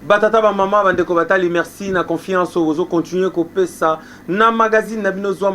Batata ba mama bandeko batali merci na confiance ozo continuer ko pesa na magazine na bino zwa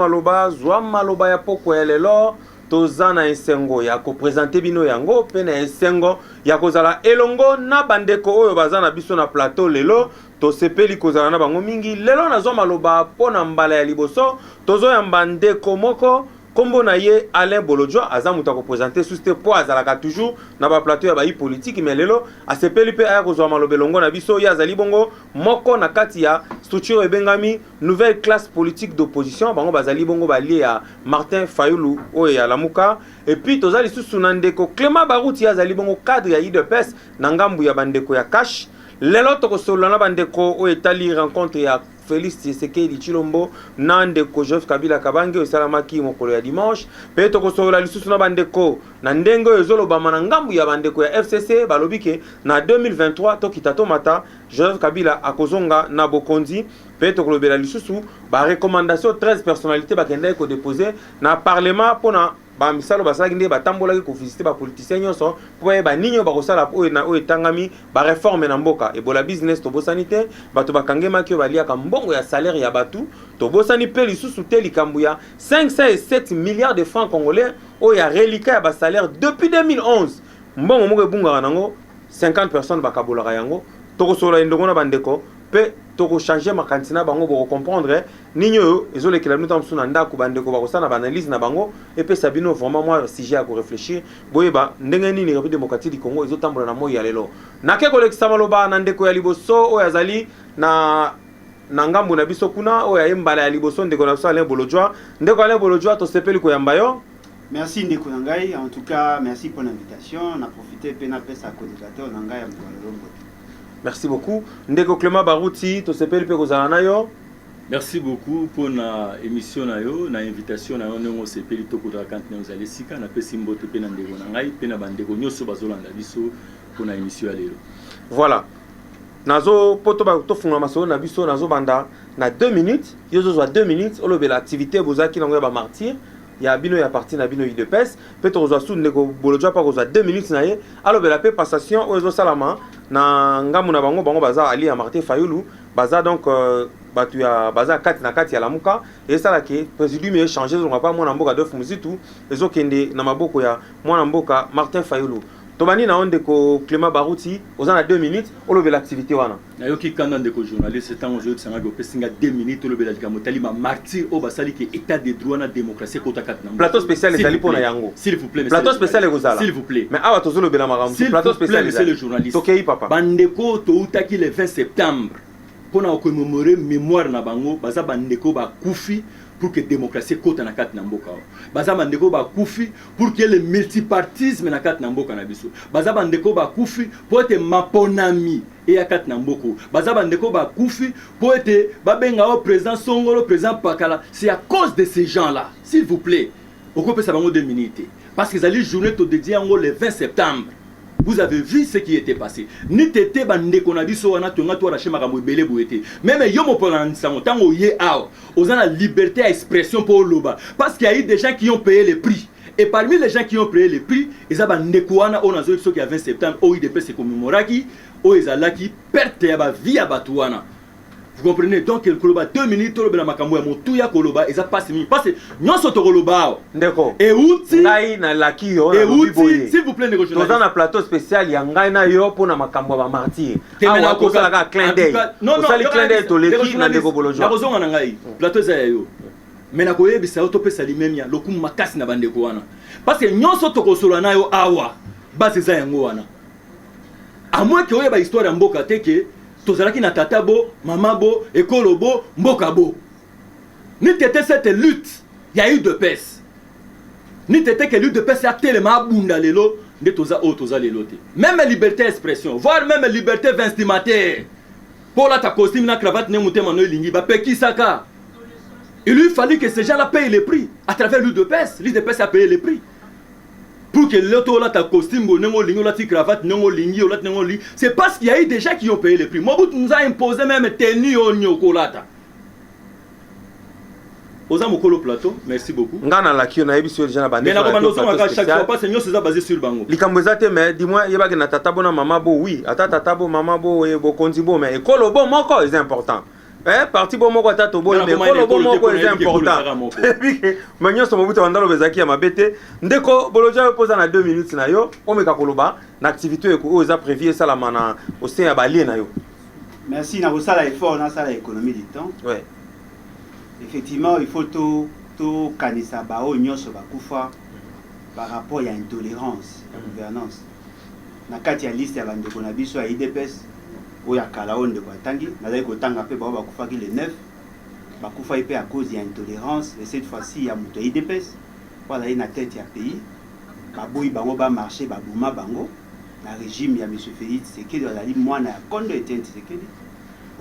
maloba ya poko ya lelo toza na esengo ya ko présenter bino yango pe na esengo ya kozala elongo na bandeko oyo baza na biso na plateau lelo to sepeli kozala na bango mingi lelo na zwa maloba pona mbala ya liboso tozo ya bandeko moko Kombo na ye Alain Bolodjoa aza muta ko présenter sous ce poids azalaka toujours na ba plateau ya ba politique mais lelo asepeli pe aya kozwa malobelongo na biso ya zali bongo moko na kati ya structure ebengami nouvelle classe politique d'opposition bango bazali bongo balie ya Martin Fayulu oyo ya Lamuka et puis tozali susu na ndeko Clément Barouti ya zali bongo cadre ya IDPS na ngambu ya bandeko ya cash lelo tokosolola na bandeko oyo etali rencontre ya Félix Tshisekedi Tshilombo Nandeko Joseph Kabila Kabange osalamaki mokolo ya dimanche pe tokosola lisusu na bandeko na ndenge ezoloba na ngambu ya bandeko ya FCC balobike na 2023 tokita tomata Joseph Kabila akozonga na bokonzi pe tokolobela lisusu ba recommandation 13 personnalités bakenda ko déposer na parlement pona ba misalo basalaki nde batambolaki ko visiter ba politiciens nyonso po ba ninyo bakosala oyo na oyo tangami ba réforme na mboka ebola business to bosanité bato bakangema ki baliaka mbongo ya salaire ya batu to bosani pe lisusu te likambu ya 507 milliards de francs congolais oyo ya reliquat ya ba salaire depuis 2011 mbongo moko ebungaka nango 50 personnes bakabolaka yango tokosola ndongo na bandeko pe toko changer makantina bango boko comprendre ninyo ezolekela bino tamsu na ndako bandeko bakosana ba analyse na bango et pe sabino vraiment moi sujet à ko réfléchir boyeba ndenge nini République démocratique du Congo ezotambola na moyi ya lelo nake kolekisa maloba na ndeko ya liboso oyo azali na ngambu na biso kuna oyo ayembala ya liboso ndeko na biso Alain Bolodjoa ndeko Alain Bolodjoa to sepeli ko yamba yo. Merci ndeko nangai, en tout cas merci pour l'invitation, on a profité pe na pesa coordinateur nangai ya Mbolombo. Merci beaucoup. Ndeko Clément Barouti, to sepeli pe kozala na yo. Merci beaucoup pour na émission na yo, na invitation na yo ndeko sepeli to kodra kant na ozali sika na pesi mbote pe na ndeko nangai pe na bandeko nyoso bazolanda biso pour na émission ya lelo. Voilà. Nazo poto ba to funga masolo na biso nazo banda na 2 minutes, yozo zwa 2 minutes olobe l'activité bozaki nango ya ba martyr. Ya bino ya parti na bino IDPS peut ozwa su ndeko Bolodjoa pa kozwa 2 minutes na ye alobe la passation ozo salama na ngamu na bango baza ali ya Martin Fayulu baza donc batu ya baza kati na kati ya Lamuka et ça là que président mais changer on va pas mwana mboka de Muzitu ezo kende na maboko ya mwana mboka Martin Fayulu tobani na ndeko Clément Barouti ozana 2 minutes olobe l'activité wana na yoki kanda ndeko journaliste tant aujourd'hui sanga go pesinga 2 minutes olobe la dikamotali ma martyr o basali ke état de droit na démocratie kota katna plateau spécial ezali pona yango s'il vous plaît plateau spécial ezala s'il vous plaît mais awa tozolobe la marambu plateau spécial c'est le journaliste tokei papa bandeko to utaki le 20 septembre pona commémorer mémoire na bango baza bandeko ba kufi pour que la démocratie côte na kat na mboka baza bandeko ba kufi pour que le multipartisme na kat na mboka na biso baza bandeko ba kufi pour être maponami et ya kat na mboko baza bandeko ba kufi pour être babenga au président Songolo président Pakala c'est à cause de ces gens là s'il vous plaît okope sa bango 2 minutes parce que zali journée to dédié en le 20 septembre. Vous avez vu ce qui était passé. Ni tete bandeko na biso wana tonga to rache makambo ebele boete. Même yomo pona nsango tango ye ao. Oza la liberté d'expression pour loba parce qu'il y a eu des gens qui ont payé le prix. Et parmi les gens qui ont payé le prix, ils ont bandeko wana on a zo qui a 20 septembre au IDP se commémoraki, au ezalaki perte ya ba vie ya batuana. Vous comprenez donc le koloba 2 minutes le bela makambo ya motu ya koloba eza passe minutes parce que nyonso to koloba ndeko et outi ngai na laki yo na outi s'il vous plaît ndeko journaliste dans un plateau spécial ya ngai na yo pona makambo ba martyr awa ko sala ka clin d'œil non sali clin d'œil to leki na ndeko Bolodjoa na kozonga na ngai plateau za yo mais na koyebisa yo to pesa limemia lokumu makasi na bandeko wana parce que nyonso to kosola na yo awa base za yango wana à moins que oyeba histoire ya mboka teke tozalaki na tata bo, mama bo, ekolo bo, mboka bo. Ni tete cette lutte, il y a eu de pèse. Ni tete que lutte de pèse a tellement abunda lelo, de toza o toza lelo te. Même liberté d'expression, voire même liberté vestimentaire. Pour la ta costume na cravate ne monte mano lingi ba peki saka. Il lui fallait que ces gens-là payent les prix à travers lutte de pèse. Lutte de pèse a payé les prix. Pour que l'auto là ta costume nengo lingi la ti cravate nengo lingi la nengo lingi c'est parce qu'il y a eu des gens qui ont payé le prix. Mobutu nous a imposé même tenue au nyokolata Oza mokolo plateau, merci beaucoup. Ngana la kio na ebiso déjà na bande. Mais la recommandation à chaque fois pas c'est mieux c'est basé sur bango. Likambo ezate mais dis-moi yeba que na tata bona mama bo oui, ata tata bo mama bo e bo konzi bo mais ekolo bo moko est important. Parti bon moko tata bo mais ekolo bo moko est important. Mais nyoso mobuta wandalo bezaki ya mabete ndeko boloja poza na 2 minutes na yo omeka koloba na activité eko oza prévu ça la mana au sein ya balie na yo. Merci na sala effort na sala économie du temps. Ouais. Effectivement, il faut tout kanisa bao nyoso bakufa par rapport à l'intolérance, à la gouvernance. Na kati ya liste ya bandeko na biso ya IDPS oya kalaon de batangi, na zali kotanga pe bao bakufa ki le 9 bakufa pe à cause de l'intolérance et cette fois-ci il y a muto IDPS voilà na tête ya pays baboyi bango ba marché ba bouma bango na régime ya monsieur Félix Tshisekedi azali mwana ya Kondo Etienne Tshisekedi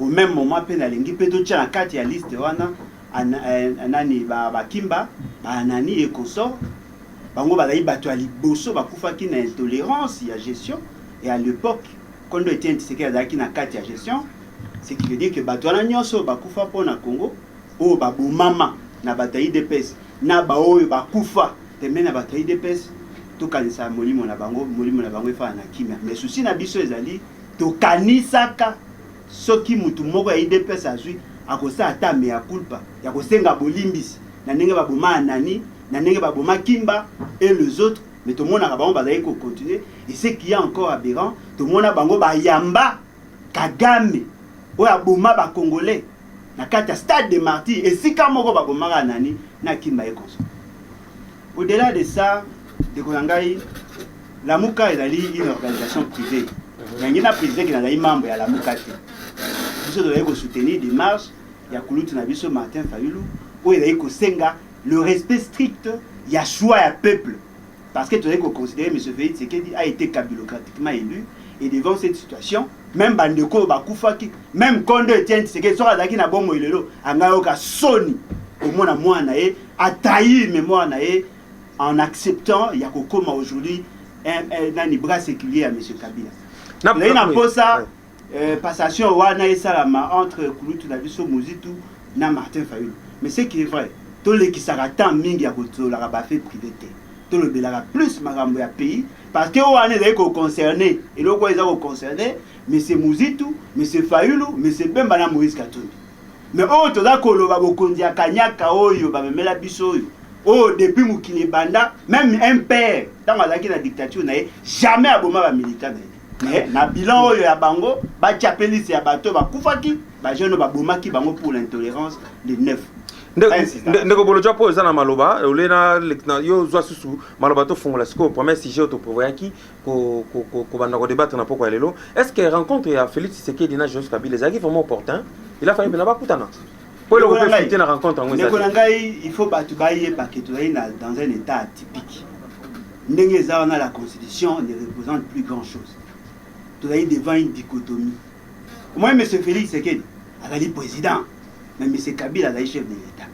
au même moment pe na lingi pe to tia na kati ya liste wana anani bakimba banani et consort bango bazali bato ya liboso bakufaki na intolérance ya gestion et à l'époque Kondo Etienne Tshisekedi azalaki na kati ya gestion ce qui veut dire que bato wana nyonso bakufa mpo na Congo oyo babomama na bato ya IDPS na baoyo bakufa pembeni na bato ya IDPS tokanisa molimo na bango efana na kimia mais souci na biso ezali tokanisaka soki mutu moko ya IDPS azwi akosa ata mea culpa ya kosenga bolimbisi na ndenge baboma nani na ndenge baboma kimba et les autres mais tout le monde a bango bazali ko continuer et ce qui est encore aberrant tout le monde a bango ba yamba Kagame oya boma ba congolais na kati ya stade de martyrs et si kama moko baboma nani na kimba et consort. Au-delà de ça de Konangai la Muka ezali une organisation privée. Yangina président qui nazali membre ya la Muka te. Biso doyeko soutenir des marches ya kulutu na biso Martin Fayulu oyo ezali kosenga le respect strict ya choix ya peuple parce que doyeko considérer M. Félix Tshisekedi a été kabilocratiquement élu et devant cette situation même bandeko bakufaki même Kondo Etienne Tshisekedi soka azalaki na bomo ilelo angayoka soni omona mwana ye a trahi mémoire na ye en acceptant Yakokoma aujourd'hui un bras séculier à M. Kabila. Il y a une passation entre Kulutu Nabiso Mozitu et Martin Fayulu. Mais ce qui est vrai, tout le qui s'arrêtant mingi à la bafé privé, tout le bélara plus marambo ya pays parce que on est concerné et le quoi ils sont concernés, M. Mozitu, M. Fayulu, M. Bembana Moïse Katumbi. Mais oh tout d'accord le babokondia kanyaka oyo ba memela biso oyo. Oh, depuis Moukini Banda, même un père, dans la dictature, jamais aboma ba militant. Mais, na bilan oyo ya bango, ba tchapelis ya bato, ba kufaki, ba jeune ba bomaki bango pour l'intolérance de 9. Ndeko bolo japo ezana maloba, olena yo zwa susu maloba to fongola siko premier sujet to provoyaki ko banda ko débattre na poko lelo. Est-ce que rencontre ya Félix Tshisekedi na Joseph Kabila ezaki vraiment opportun? Il a fallu bien ba kutana. Pour le profiter la rencontre en il faut batubaye parce que tu es dans un état atypique. Ndengezana la constitution ne représente plus grand chose. Tu es devant une dichotomie. Moi M. Félix Tshisekedi, il est président, mais M. Kabila est chef de l'État.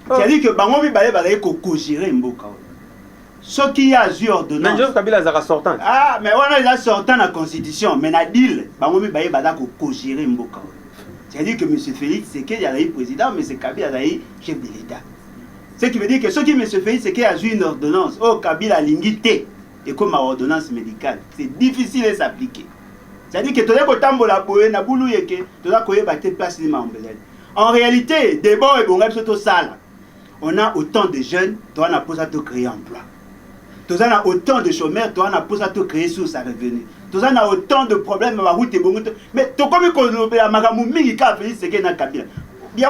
C'est-à-dire que bangomi baye baye ko gérer mboka. Ce qui a eu ordonnance. Mais Joseph Kabila est sortant. Ah, mais on a sortant la constitution, mais na deal, bangomi baye baye ko gérer mboka. C'est-à-dire que M. Félix Tshisekedi a eu président, mais M. Kabila a eu chef de l'État. Ce qui veut dire que ce qui M. Félix Tshisekedi a eu une ordonnance, oh Kabila a l'ingité, et comme ma ordonnance médicale, c'est difficile à s'appliquer. C'est-à-dire que tu as un boye na boulou yeke, tu as battre place de Mambelel. En réalité, d'abord et bon on a autant de jeunes, tu as posé à te créer emploi. Tu as autant de chômeurs, tu as posé à te créer sur sa revenu. Tu as autant de problèmes à route et bon. Mais tu as comme la magamoumi qui a fait ce qu'il y a Kabila. Bien,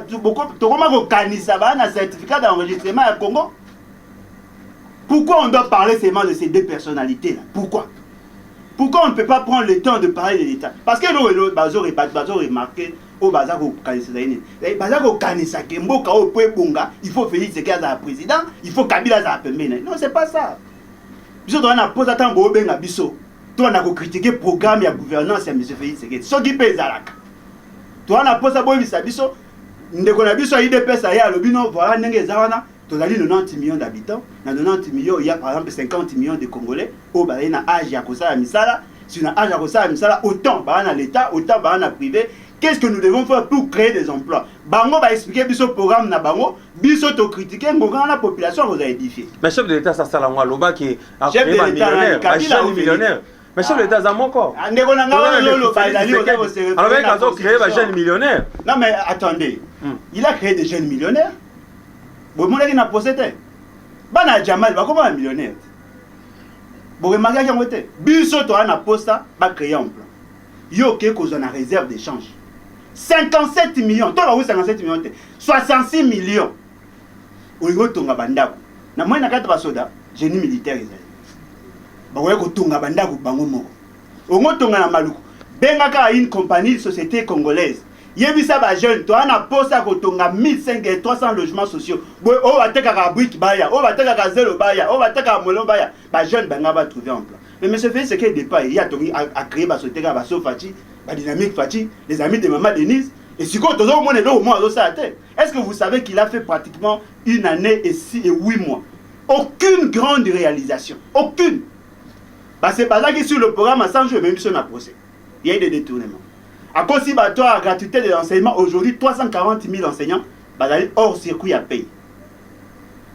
tu as un certificat d'enregistrement à Congo. Pourquoi on doit parler seulement de ces deux personnalités-là? Pourquoi on ne peut pas prendre le temps de parler de l'État? Parce que nous, Bazo remarqué, au Bazar au Kanissaïne. Bazar au Kanissaïne, il faut Félix Tshisekedi à président, il faut Kabila à Pembene. Non, c'est pas ça. Biso doit na poser tant bobenga biso. Toi na ko critiquer programme ya gouvernance ya M. Félix Tshisekedi. So qui pèse alaka. Toi na poser boyisa biso ndeko na biso IDPS ya lobino voilà ndenge zawana. Tu as 90 millions d'habitants. Dans 90 millions, il y a par exemple 50 millions de Congolais. Au Balena âge ya kosa misala. Si on a âge à ça, autant bah dans l'État, autant bah dans privé. Qu'est-ce que nous devons faire pour créer des emplois? Bango va expliquer biso programme na bango, biso to critiquer ngokana la population vous a édifié. Mais chef de l'État ça sala moi loba qui a chef de créé un millionnaire, un jeune l'État millionnaire. Mais chef de l'État ça mon corps. Ndeko nanga lolo ba dali au se alors mec a créé un jeune millionnaire. Non mais attendez. Il a créé des jeunes millionnaires. Bon mon na possédé. Bana Jamal ba comment un millionnaire? Bon remarquez que ngote. Biso to na posta ba créer un plan. Yo ke ko zona réserve d'échange. 57 millions, toi là 57 millions, 66 millions. Oyo tonga bandako. Na moi na kata basoda, génie militaire ezali. Ba oyo ko tonga bandako bango moko. Ongo tonga na maluku. Benga ka une compagnie société congolaise. Yebisa ba jeune, toi na posa ko tonga 1500 et 300 logements sociaux. Boy o bateka ka brick baya, o bateka ka zéro baya, o bateka molo baya. Ba jeune banga va trouver un plan. Mais monsieur fait c'est que départ, il y a tongi à créer ba société ka ba Sofati. La dynamique Fati, les amis de Maman Denise, et si quand on a au moins est-ce que vous savez qu'il a fait pratiquement 1 année et 8 mois? Aucune grande réalisation, aucune. Parce que pas là que sur le programme à 100 jours, même sur la procès, il y a eu des détournements. À cause si la gratuité de l'enseignement, aujourd'hui 340 000 enseignants, hors circuit à payer.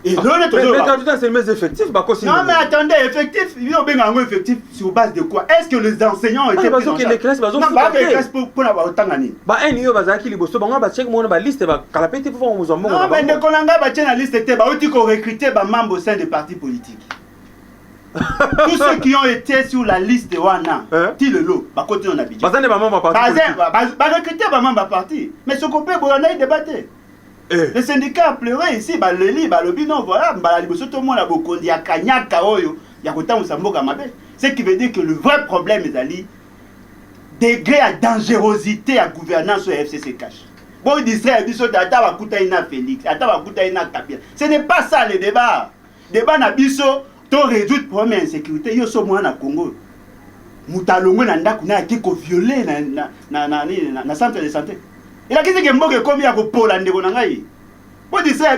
Et mais quand tu as ces mêmes effectifs, bah quoi? Non mais attendez, effectif, il y a bien un effectif sur base de quoi? Est-ce que les enseignants ont été pris en charge? Les classes, bah non, bah les classes pour avoir autant d'années. Bah un yo bah qui liboso, bah on va check mon liste, bah calapete pour vous en bon. Non mais ne kolanga bah tiens la liste était bah où qu'on recruter bah membres au sein des partis politiques. Tous ceux qui ont été sur la liste de Wana, Tilelo, bah côté on a budget. Bah ça n'est pas membre parti. Bah recruter bah membre parti. Mais ce qu'on peut bon on a débatté. Les syndicats a pleuré ici, bah le lit, bah le bilan, voilà, bah la liboso tout le monde a beaucoup dit à Kanyaka Oyo, Yakota Musamboka Mabe. Ce qui veut dire que le vrai problème est d'aller degré à dangerosité à gouvernance au FCC cache. Bon, il distrait biso d'Ata Bakutaina Félix, Ata Bakutaina Kapia. Ce n'est pas ça le débat. Débat na biso, to résoudre problème insécurité, yo so moi na Congo. Mutalongo na ndaku na kiko violer na centre de santé. Il a dit que Mboge comme il y a pour la ndegonangai. Pour dire ça,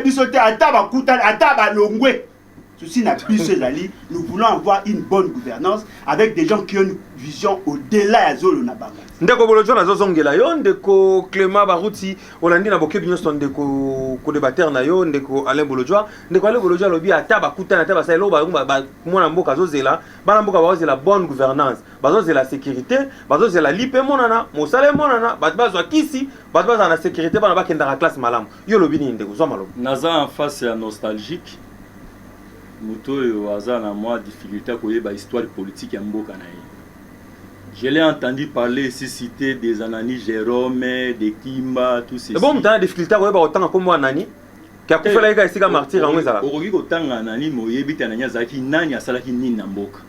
ceci n'a plus ce lali. Nous voulons avoir une bonne gouvernance avec des gens qui ont une vision au-delà de Zolo Nabanga. Ndeko Bolodjo na zozongela yo, ndeko Clément Barouti, Olandi na boke binyo son ndeko ko débatteur na yo, ndeko Alain Bolodjo, ndeko Alain Bolodjo lobi ata bakuta na ta ba sailo ba mona mboka zozela, bana mboka bazozela bonne gouvernance, bazozela sécurité, bazozela lipe monana, mosale monana, bazwa kisi, bazwa na sécurité bana bakenda la classe malamu. Yo lobi ni ndeko zo malo. Naza en face à nostalgique. Muto yo aza na moi difficulté ko yeba histoire politique ya mboka na ye. Je l'ai entendu parler ici citer des Anani Jérôme, des Kimba, tous ces. Bon, tu as des difficultés à autant comme moi Anani qui a fait la guerre ici comme martyr en Wezala. Okoki kotanga Anani moyebi tananya zaki nani asalaki nini na mboka.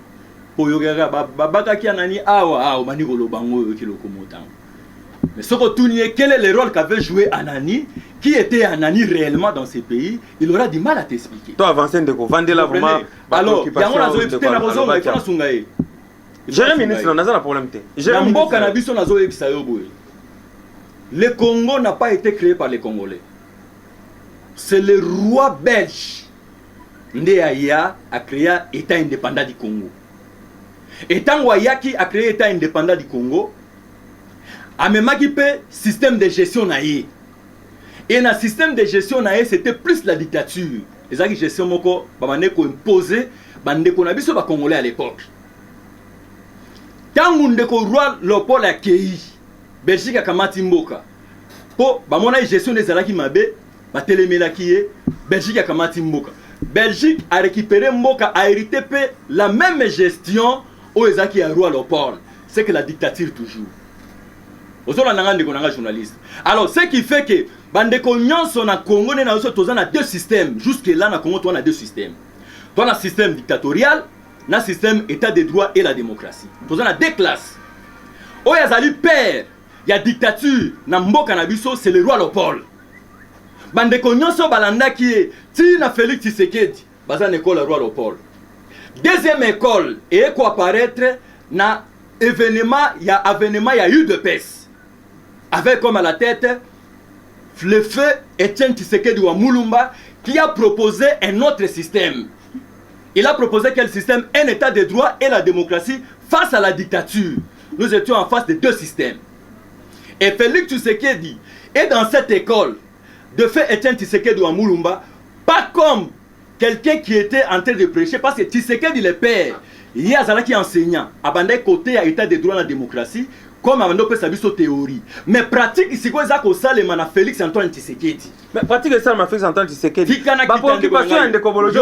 Po yogera babaka ki Anani awa mani kolobango yo ki lokomotanga. Mais ce que tu nies, quel est le rôle qu'avait joué Anani, qui était Anani réellement dans ces pays, il aura du mal à t'expliquer. Toi avancé de quoi vendre là vraiment. Alors, il y a un raison de la raison, il faut sungaye. Jérémy ministre, on a un problème. Le Congo n'a pas été créé par les Congolais. C'est le roi belge Ndéaya a créé l'État indépendant du Congo. Et tant Wayaki a créé l'État indépendant du Congo, a même équipé système de gestion naïe. Et dans le système de gestion naïe, c'était plus la dictature. Les gens qui gestion moko, bamaneko imposé, bandeko nabiso ba Congolais à l'époque. Tant que roi Léopold a kéi, Belgique a kamati mboka. Po bamona gestion des alaki mabe, ba telemela kié, Belgique a kamati mboka. Belgique a récupéré mboka, a hérité la même gestion au ezaki a roi Léopold. C'est que la dictature toujours. Journaliste. Alors, ce qui fait que bandeko nyonso na Congo na a deux systèmes. Jusque là na Congo on a deux systèmes. On a un système dictatorial, un système état de droit et la démocratie. On a deux classes. O yazali père, il y a dictature na mboka na biso, c'est le roi Léopold. Bandeko nyonso balanda qui est Tina Félix Tshisekedi, bazan école le roi Léopold. Deuxième école et quoi apparaître na événement, il y a eu de peste. Avec comme à la tête le feu Etienne Tshisekedi wa Mulumba qui a proposé un autre système. Il a proposé quel système? Un état de droit et la démocratie face à la dictature, nous étions en face de deux systèmes. Et Félix Tshisekedi est dans cette école de fait Etienne Tshisekedi ou Mulumba, pas comme quelqu'un qui était en train de prêcher, parce que Tshisekedi le père, il y a Zala qui est enseignant, abandonné côté à l'état de droit dans la démocratie, comme Amando peut savoir sur théorie. Mais pratique, c'est quoi ça que ça le mana Félix Antoine Tshisekedi? Mais pratique ça m'a Félix Antoine Tshisekedi. Ba préoccupation en décobologie.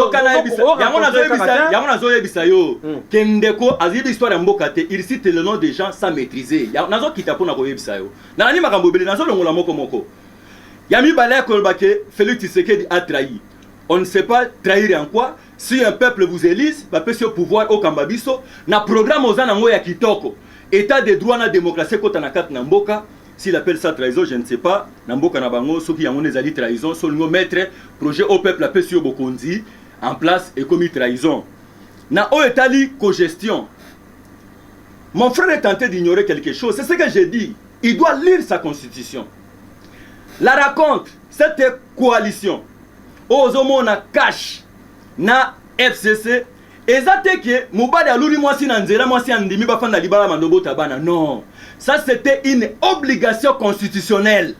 Yamona zoye bisayo. Kendeko azibi histoire ya mboka te, il cite le nom des gens sans maîtriser. Nazo kitapo na koye bisayo. Na nani makambo bele nazo longola moko moko. Yami balé kolbake Félix Tshisekedi a trahi. On ne sait pas trahir en quoi. Si un peuple vous élise, va passer au pouvoir au Kambabiso, na programme aux anango ya kitoko. État de droit na démocratie kota na kat na mboka. S'il appelle ça trahison, je ne sais pas. Na mboka na bango, ceux qui ont des trahison, sont nous mettre projet au peuple appelé sur Bokonzi en place et commis trahison. Na o etali co-gestion. Mon frère est tenté d'ignorer quelque chose. C'est ce que j'ai dit. Il doit lire sa constitution. La raconte, cette coalition. Ozomo na cash na FCC. Ezate que Moubadi aluri mwasi na nzela mwasi andimi bafanda libala mandobo tabana. Non. Ça c'était une obligation constitutionnelle.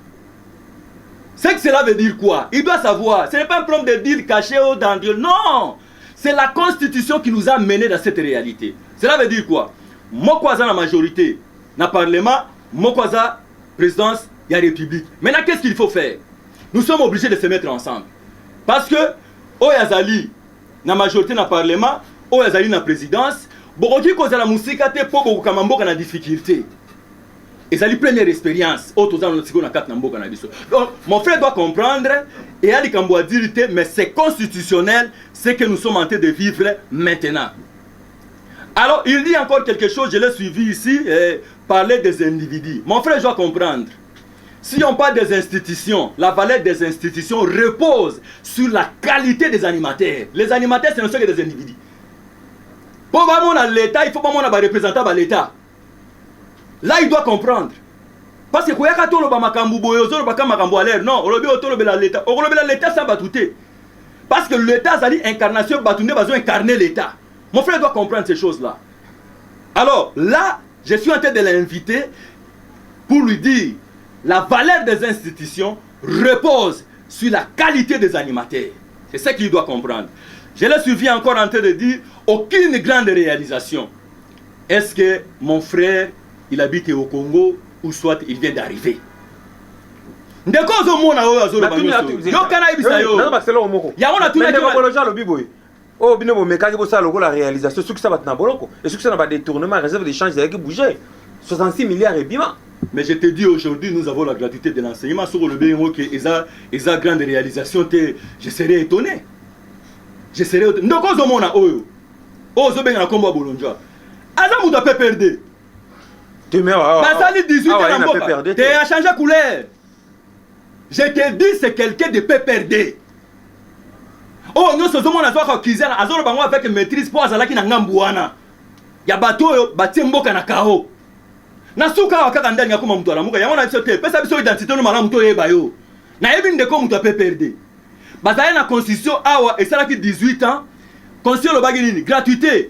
C'est que cela veut dire quoi? Il doit savoir. Ce n'est pas un problème de dire caché ou dans Dieu. Non. C'est la constitution qui nous a menés dans cette réalité. Cela veut dire quoi? Mokwaza la majorité, na parlement, Mokwaza présidence, il y a république. Maintenant, qu'est-ce qu'il faut faire? Nous sommes obligés de se mettre ensemble. Parce que, Oyazali, na majorité na parlement, Oyazali na présidence, Bokoki kozala musika te po bokamamboka na difficulté. Et c'est la première expérience. Donc, mon frère doit comprendre et Ali Kambo a dit, mais c'est constitutionnel ce que nous sommes en train de vivre maintenant. Alors, il dit encore quelque chose, je l'ai suivi ici, parler des individus. Mon frère doit comprendre. Si on parle des institutions, la valeur des institutions repose sur la qualité des animateurs. Les animateurs, ce ne sont que des individus. Pour vraiment l'État, il faut pas avoir un représentant de l'État. Là, il doit comprendre. Parce que quand il y a l'État, ça va tout. Parce que l'État, ça dit incarnation, va incarner l'État. Mon frère doit comprendre ces choses-là. Alors, là, je suis en train de l'inviter pour lui dire la valeur des institutions repose sur la qualité des animateurs. C'est ce qu'il doit comprendre. Je l'ai suivi encore en train de dire aucune grande réalisation. Est-ce que mon frère il habite au Congo ou soit il vient d'arriver? Ndeko zo mona oyo azolo banyoso. Yo kana ibisa yo. Na baselo omoko. Ya ona tuna ko boloja lo biboy. Oh bino bo mekaki bo sala la réalisation ce que ça va na boloko. Et ce que ça na ba détournement réserve d'échange avec bouger. 66 milliards et bima. Mais je te dis aujourd'hui nous avons la gratuité de l'enseignement sur le bien que eza grande réalisation je serais étonné. Je serais étonné. Ndeko zo mona oyo. Oh zo benga na kombo bolonja. Azamu da pe perdre. Basali 18 ans, tu as changé de couleur. Je te dis, c'est quelqu'un de PPRD. Oh, nous sommes avec maîtrise pour Azalaki na Ngambouana. Ya bateau, batemboka na kao. Na suka wakaka ndani ya kuma mtu alamuka. Ya wana bisote, pesa biso identité no malamu to yeba yo. Na yebi ndeko mtu PPRD. Bazali na constitution awa esalaki 18 ans. Constitution lo bagi nini? Gratuité.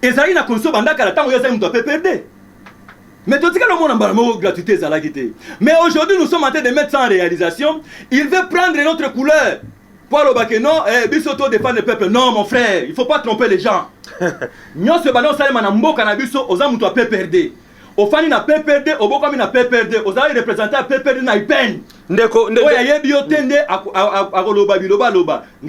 Ezali na constitution bandaka la tango ya mtu PPRD. Mais tout ce que le monde a gratuité, ça l'a quitté. Mais aujourd'hui, nous sommes en train de mettre ça en réalisation. Il veut prendre notre couleur. Pour le non, Bissoto défend le peuple. Non, mon frère, il ne faut pas tromper les gens. Nous sommes en train de faire aux hommes qui ont perdu. Au fani na PPRD, au bokomi na PPRD, aux amis représentés à PPRD na ipen. Ndeko,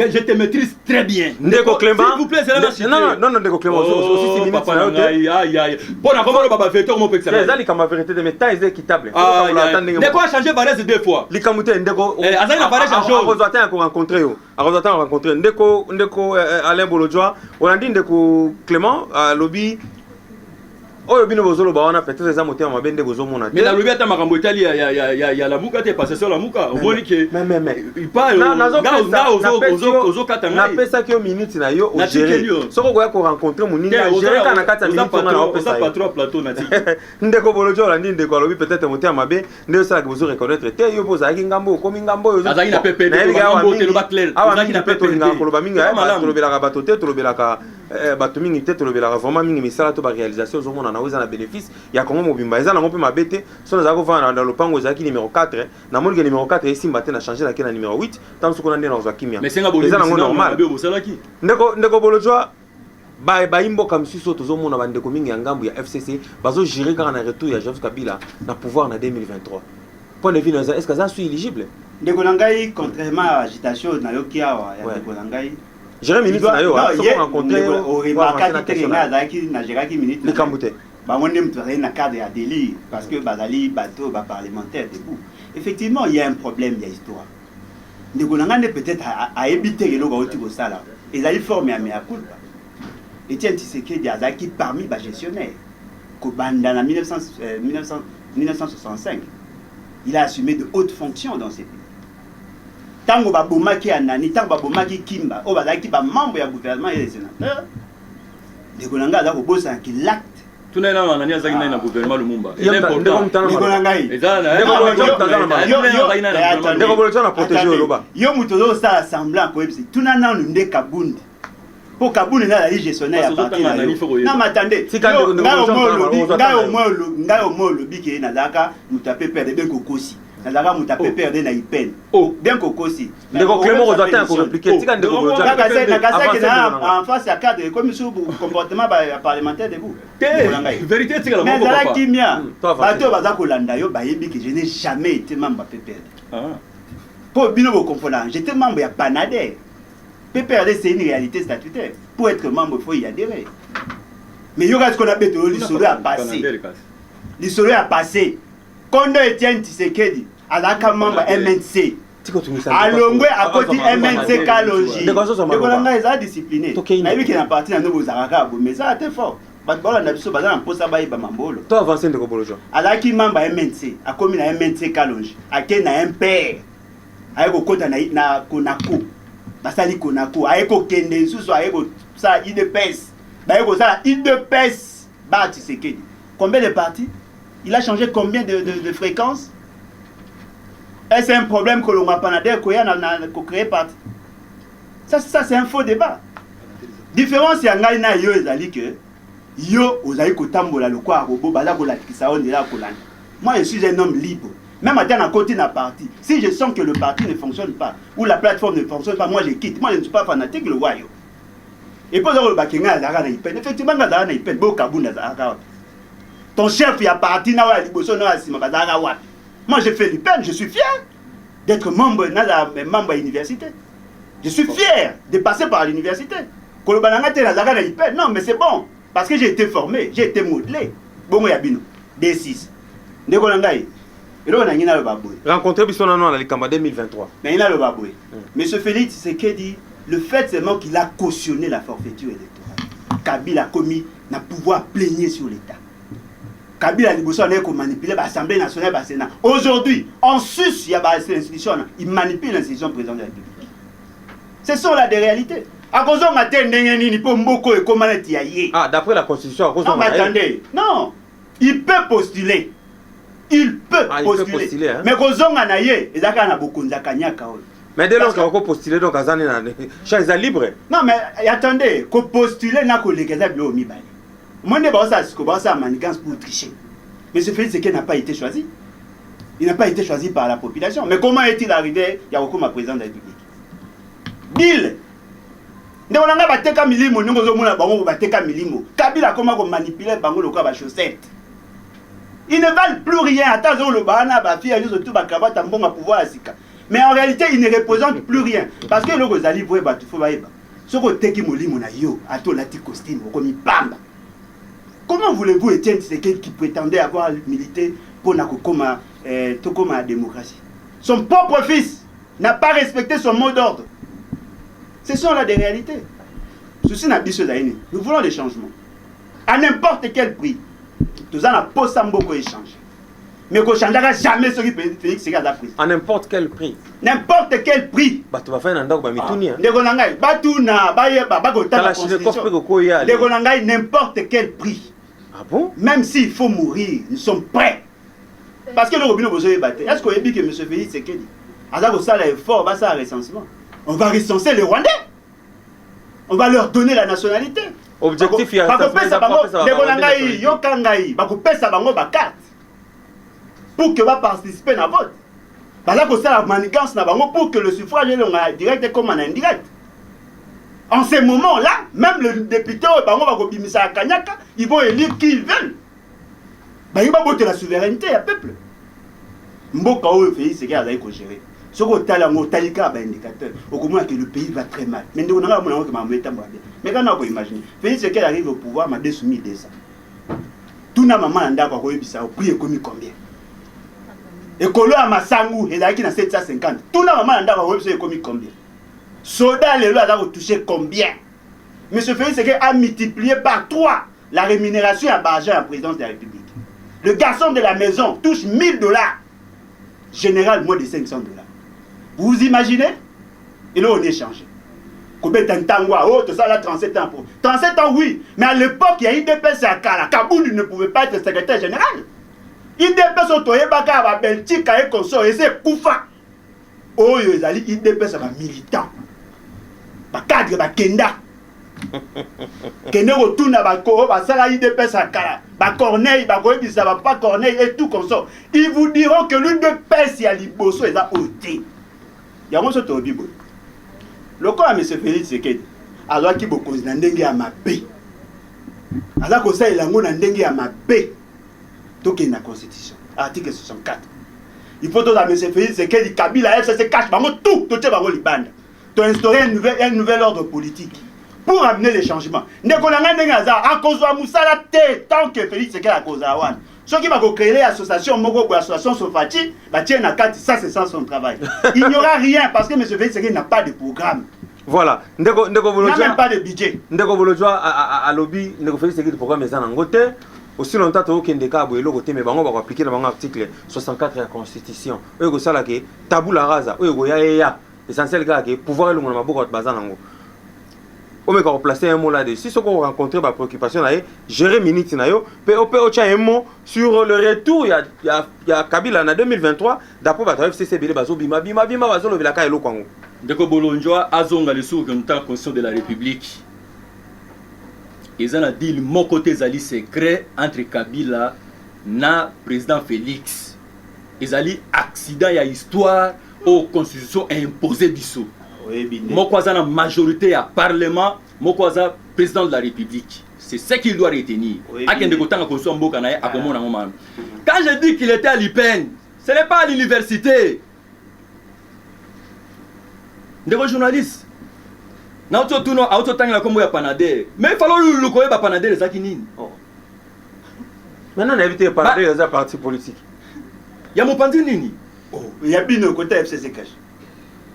je te maîtrise très bien. Ndeko Clément. S'il vous plaît, c'est la machine. Non, Ndeko Clément. Aussi 6 minutes. Aïe. Bon, on a comment le baba vérité, comment on peut que ça. C'est ça, la vérité de mes temps, c'est équitable. Ndeko a changé Varese 2 fois. Likamute, Ndeko. Azali na Varese un jour. Arrozatin a rencontré. Arrozatin a rencontré. Ndeko Alain Bolodjoa. On a dit Ndeko Clément, lobby. Oh, bino bozolo ba wana peut-être les amotés en bende bozo mona. Mais la lobby ata makambo itali ya la muka te passer sur la muka. On voit que mais il parle ozo katanga. Na pesa ki o minute na yo o gérer. Soko goya ko rencontrer moninga gérer kana kata minute na o pesa. Pas trop plateau na ti. Ndeko bolojo la ndeko lobby peut-être monter en mabe, ndeko ça que bozo reconnaître te yo boza ki ngambo komi ngambo yo. Azaki na PPD ngambo te lo ba clair. Azaki na PPD ngambo lo ba minga. To lo bela ka batote to lo bela ka bato mingi peut-être lobelaka vraiment mingi misala to réalisation ozomona na oza na bénéfice ya Congo mobimba eza nango mpe mabe te so nazala kovanda na lopango ezalaki numéro 4 namoni ke numéro 4 esimba te na changer na ke na numéro 8 ntango soko na nde na kozwa kimia eza nango normal ndeko bolojwa bayimboka misusu oyo tozomona bandeko mingi ya ngambu ya FCC bazogire kaka na retour ya Joseph Kabila na pouvoir na 2023 point de vue na est-ce que ça suis éligible ndeko na ngai contrairement à agitation na yoki awa ya ndeko na ngai Jéré minute na yo soko rencontrer au remarquaki te nga azalaki na géraki minute likambo te bango nde moto azali na cadre ya délire parce que bazali bato baparlementaire debout effectivement il y a un problème ya histoire ndeko na ngai nde peut-être ayebi te eloko auti kosala ezali forme ya mea culpa Etienne Tshisekedi azalaki parmi bagestionnaire kobanda na 1965 il a assumé de hautes fonctions dans ces pays. Tango babomaki anani, tango babomaki Kimba, o bazaki ba membre ya gouvernement et les sénateurs. Ndeko nanga azako bosa ki l'acte. Tuna na anani azaki na gouvernement Lumumba. Il est important. Ndeko nanga. Ndeko bolotana na protéger loba. Yo mutozo sa semblant ko ebisi. Tuna na nde Kabundi. Pour Kabundi na la gestionnaire ya parti na yo. Na matande. Ngayo molo biki na daka mutape perdre ben kokosi. Nazaka mutape perdre na ipene. Bien kokosi. Ndeko Clément Rozatin ko répliquer tika ndeko bolotana. En face à cadre comme sur comportement parlementaire debout. Vérité tika la mais la kimia. Bato bazako landa yo bayebi que je n'ai jamais été membre de PPRD. Pour bino vous confondre, j'étais membre ya Panader. PPRD c'est une réalité statutaire. Pour être membre, il faut y adhérer. Mais il y aura ce qu'on appelle l'histoire à passer. L'histoire à passer. Quand Etienne Tshisekedi, à la membre MNC, à Longwe, à côté MNC Kalonji, les Colombiens sont disciplinés. Il y a eu qui est parti dans nos Arabes, mais ça a été fort. Toi avancé de Kobolojo. À la qui membre MNC, à commis na MNC Kalonji, à qui na un père, à Kota na Konako. Basali Konako, aeko kende sous aeko ça IDPS, baeko ça IDPS ba Tshisekedi. Combien de partis? Il a changé combien de fréquences? Est-ce un problème que l'on a Panader Koya n'a créé parti? Ça c'est un faux débat. Différence y a ngai na yo ezali que yo ozali kotambola le quoi robo bala ko la kisaon de la kolana. Moi je suis un homme libre. Même à un côté d'un parti, si je sens que le parti ne fonctionne pas, ou la plateforme ne fonctionne pas, moi je quitte. Moi je ne suis pas fanatique, le royaume. Et pour le Bakinga, effectivement, ton chef, il y a parti, moi j'ai fait l'IPEN, je suis fier d'être membre de l'université. Je suis fier de passer par l'université. Non, mais c'est bon, parce que j'ai été formé, j'ai été modelé. Bon, Yabino, D6. Rencontrer Bissonano à l'Ikamba 2023. Mais il a le baboué. Mais ce Félix, c'est qu'il dit, le fait seulement qu'il a cautionné la forfaiture électorale. Kabila a commis un pouvoir plaigner sur l'État. Kabila a dit qu'on manipule l'Assemblée nationale, le Sénat. Aujourd'hui, en sus, il y a des institutions, il manipule l'institution présidente de la République. Ce sont là des réalités. À cause de ma tête, ah, d'après la Constitution, à cause de non, mais attendez, non, il peut postuler. Il peut postuler. Hein? Mais Kozonga naye, ezaka na bokonza kanyaka. Mais dès lors qu'on peut postuler, donc Azane na champs libre. Non mais attendez, ko postuler na ko legeza bilo mibali. Monde ba ça manigance pour tricher. Mais ce fait c'est qu'il n'a pas été choisi. Il n'a pas été choisi par la population. Mais comment est-il arrivé ya kokoma président de la République? Bill. Ndeko nanga bateka milimo ndeko zo mona bango bateka milimo. Kabila comment ko manipuler bango lokwa ba chaussette. Ils ne valent plus rien. Attends, le bahana, pouvoir. Mais en réalité, ils ne représentent plus rien. Parce que le Rosali, vous voyez, il faut voir. Ce que Teki Moli Monayo, Ato Lati costume, comme il pamba. Comment voulez-vous, Etienne Tshisekedi qui prétendait avoir milité pour Nakokoma, Tokoma démocratie? Son propre fils n'a pas respecté son mot d'ordre. Ce sont là des réalités. Ceci n'a pas de nous voulons des changements. À n'importe quel prix. Tout ça n'a pas beaucoup échangé. Mais qu'on ne changera jamais ce qui Félix Tshisekedi a pris. À n'importe quel prix. N'importe quel prix. Bah tu vas faire un ndako mituni. Ndegonangai, batuna, bayeba, bagota la constitution. Ndegonangai, n'importe quel prix. Ah bon? Même s'il faut mourir, nous sommes prêts. Parce que le Robino Bozoé batté. Est-ce qu'on a dit que M. Félix Tshisekedi, Azako ça l'effort, bah ça recensement. On va recenser les Rwandais. On va leur donner la nationalité. Objectif, il y a pour que va participer à la vote. La manigance pour que le suffrage est direct et comme indirect. En ce moment-là, même le député, ils vont élire qui ils veulent. Ils vont voter la souveraineté à peuple. Mboka o pays c'est qu'il y a gérer. Ce qu'on t'a là, on t'a dit qu'il y a un indicateur. Au moins que le pays va très mal. Mais nous, on a un mais quand on peut imaginer, pays c'est qu'elle arrive au pouvoir, m'a désoumis de ça. Tout n'a maman n'a pas eu ça. Au prix commis combien? Et Kolo à Massangou, il a qui dans 750. Tout n'a maman n'a pas eu commis combien? Soda les lois a touché combien? Mais ce pays c'est qu'elle a multiplié par 3 la rémunération à Barja en présidence de la République. Le garçon de la maison touche $1000. Général, moins de $500. Vous vous imaginez? Et là, on est changé. Combien de temps? Oh, tout ça là, 37 ans. 37 ans, oui. Mais à l'époque, il y a IDPS à Kala. Kaboul ne pouvait pas être secrétaire général. IDPS au Toyebaka, à Belgique, à Ekonsor, et c'est Koufa. Oh, ils allaient IDPS à militant. À cadre, à Kenda. Kenda retourne à Bako, à Sala IDPS à Kala. Bah Corneille, bah Corneille, ça va pas Corneille et tout comme ça. Ils vous diront que l'UDPS, il y a l'Iboso, ils ont ôté. Il y a un autre Bible. Le corps à M. Félix Sekedi, alors qu'il beaucoup de ndenge à ma paix. Alors que ça, il a un ndenge à ma paix. Tout est dans la Constitution. Article 64. Il faut que M. Félix Sekedi, Kabila, FCC cache, tout est dans le bande. Tu as instauré un nouvel ordre politique pour amener les changements. À cause de Moussala, tant que Félix Sekedi à cause de Awan. Ceux qui vont créer l'association Mogo ou l'association Sofati, ça c'est sans son travail. Il n'y aura rien parce que M. Félix Sekedi n'a pas de programme. Voilà. Il n'a même pas de budget. Ndeko Bolojwa à lobby, Ndeko Félix Sekedi programme est en côté. Aussi longtemps que Ndeka Boyelo côté, mais on va appliquer l'article 64 de la Constitution. Eux go sala ke tabou la raza. Eux go ya. Essentiel gars que pouvoir le monde beaucoup de bazanango. On va replacer un mot là-dessus. Si on rencontre ma préoccupation, gérer minute nayo, peut un mot sur le retour. Il y a Kabila en 2023. D'après la FCC, bima bazo le vilaka elo kwango. Ndeko Bolonjoa azonga le sour comme tant constitution de la République. Ils ont dit mon côté zali secret entre Kabila na président Félix. Ils ont dit accident y a histoire aux constitutions imposées biso. Mokwaza na majorité à parlement, Mokwaza président de la République. C'est ce qu'il doit retenir. Quand je dis qu'il était à l'IPEN, ce n'est pas à l'université. Des journalistes. Mais il faut le connaître Panader les Akinine. Maintenant, on a évité de parler des partis politiques. Il y a mon pandi nini. Il y a bien le côté FCC cash.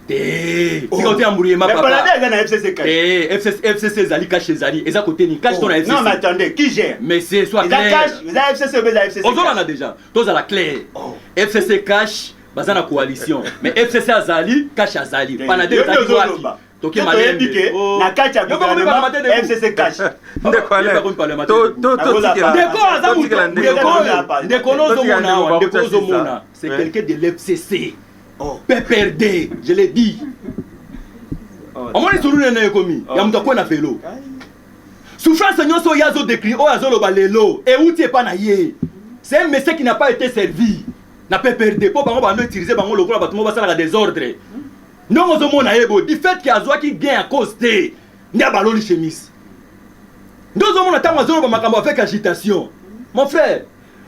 Si on est embrouillé, ma papa. FCC Zali cache Zali. Et ça côté ni cache ton FCC. Non, mais attendez, qui gère? Mais c'est soit clair. Ils ont FCC ou les FCC? On en a déjà. Tous à la claire. FCC cache, basé la coalition. Mais FCC Zali cache Zali. Panadé Zali quoi? Toké malin. Na cache à gouvernement. FCC cache. C'est quelqu'un de l'FCC. PPRD, je l'ai dit. Au moins, il y a un peu de vélo. Souffrance, c'est yazo décrit, oh yazo le balelo. Et où tu es pas naïe? C'est un message qui n'a pas été servi. N'a pas perdu. Pour qu'on utiliser bango le gros bâtiment va ça la désordre. Non, on se monnaie du fait qu'il y a Zoa qui gagne à cause de n'a pas l'oli chemise. Nous on attend à zéro makambo avec agitation. Mon frère,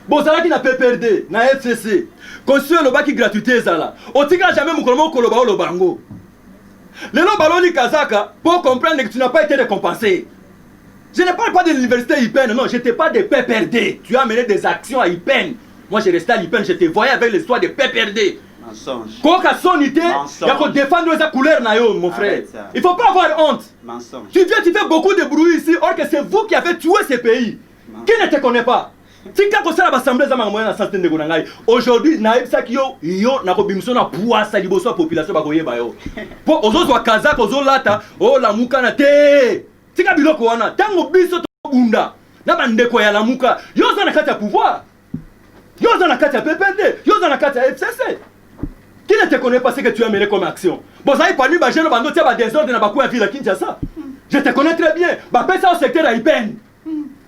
bon ça qui n'a pas perdu, na FCC. Construire le bac qui gratuité ça là. On tire jamais mon kolomo koloba le bango. Le no baloni kazaka pour comprendre que tu n'as pas été récompensé. Je ne parle pas de l'université IPEN, non, je n'étais pas de PPRD. Tu as mené des actions à IPEN. Moi, je restais à l'IPEN, je te voyais avec l'histoire de PPRD. Mensonge. Quand tu as sonité, il y a qu'on défendre sa couleur, mon frère. Il ne faut pas avoir honte. Mensonge. Tu viens, tu fais beaucoup de bruit ici, or que c'est vous qui avez tué ce pays. Mensonge. Qui ne te connaît pas? Si tu as l'assemblée, aujourd'hui, naïb Sakio, yo, na kobimso na puasa liboso la population bakoye bayo. Pour aux autres kazak, aux autres lata, oh la muka na te. Si tu biloko wana, tango biso to bunda. Na bandeko ya la muka, yo za na kati ya pouvoir. Yo za na kati ya PPD, yo za na kati ya FCC. Qui ne te connaît pas ce que tu as mené comme action? Bon ça y parmi ba jeune bando tia ba désordre na bakou ya ville Kinshasa. Je te connais très bien. Bah, passe ça au secteur à Ipen.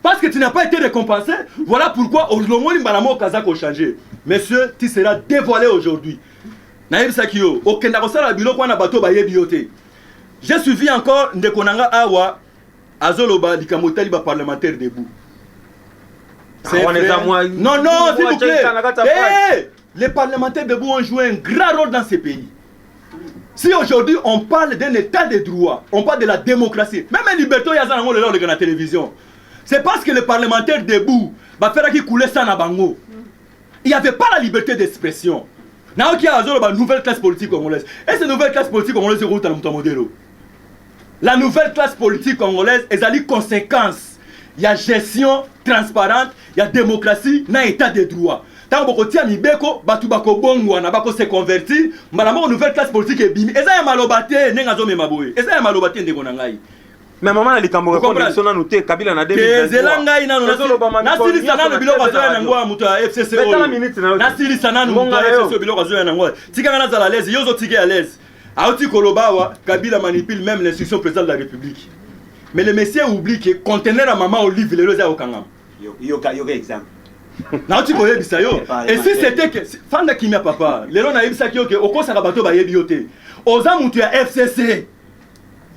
Parce que tu n'as pas été récompensé. Voilà pourquoi au moment où Mbalamo Kazako a changé. Monsieur, tu seras dévoilé aujourd'hui. Naïb Sakio, au Kendakosala Bilo Kwana Bato Baye Biote. J'ai suivi encore Ndekonanga Awa, Azoloba, Likamotali, parlementaire debout. Non, non, s'il vous plaît. Hey, les parlementaires debout ont joué un grand rôle dans ces pays. Si aujourd'hui on parle d'un état de droit, on parle de la démocratie, même les libertés, il y a ça dans la télévision. C'est parce que les parlementaires debout, bah faire qui coulait ça dans Bango. Il n'y avait pas la liberté d'expression. Now qui a une nouvelle classe politique congolaise. Et cette nouvelle classe politique congolaise est route à modèle. La nouvelle classe politique congolaise est à conséquence. Il y a gestion transparente, il y a démocratie, il y a état de droit. Tant que tu as mis Beko, tu vas se convertir, mais la nouvelle classe politique est bimi. Et ça, il y a malobaté, il y a malobaté, il y a malobaté, il y a malobaté. Mais maman, elle est quand même noté Kabila na 2023. Kabila manipule même l'instruction président de la République. Mais le monsieur oublie que conteneur à maman olive le loza au Kangam. Yo exemple. Et si c'était que Fanda Kimia papa, les gens naïfs ça qui au cause rabato ba yebiote. Oza mutu ya FCC.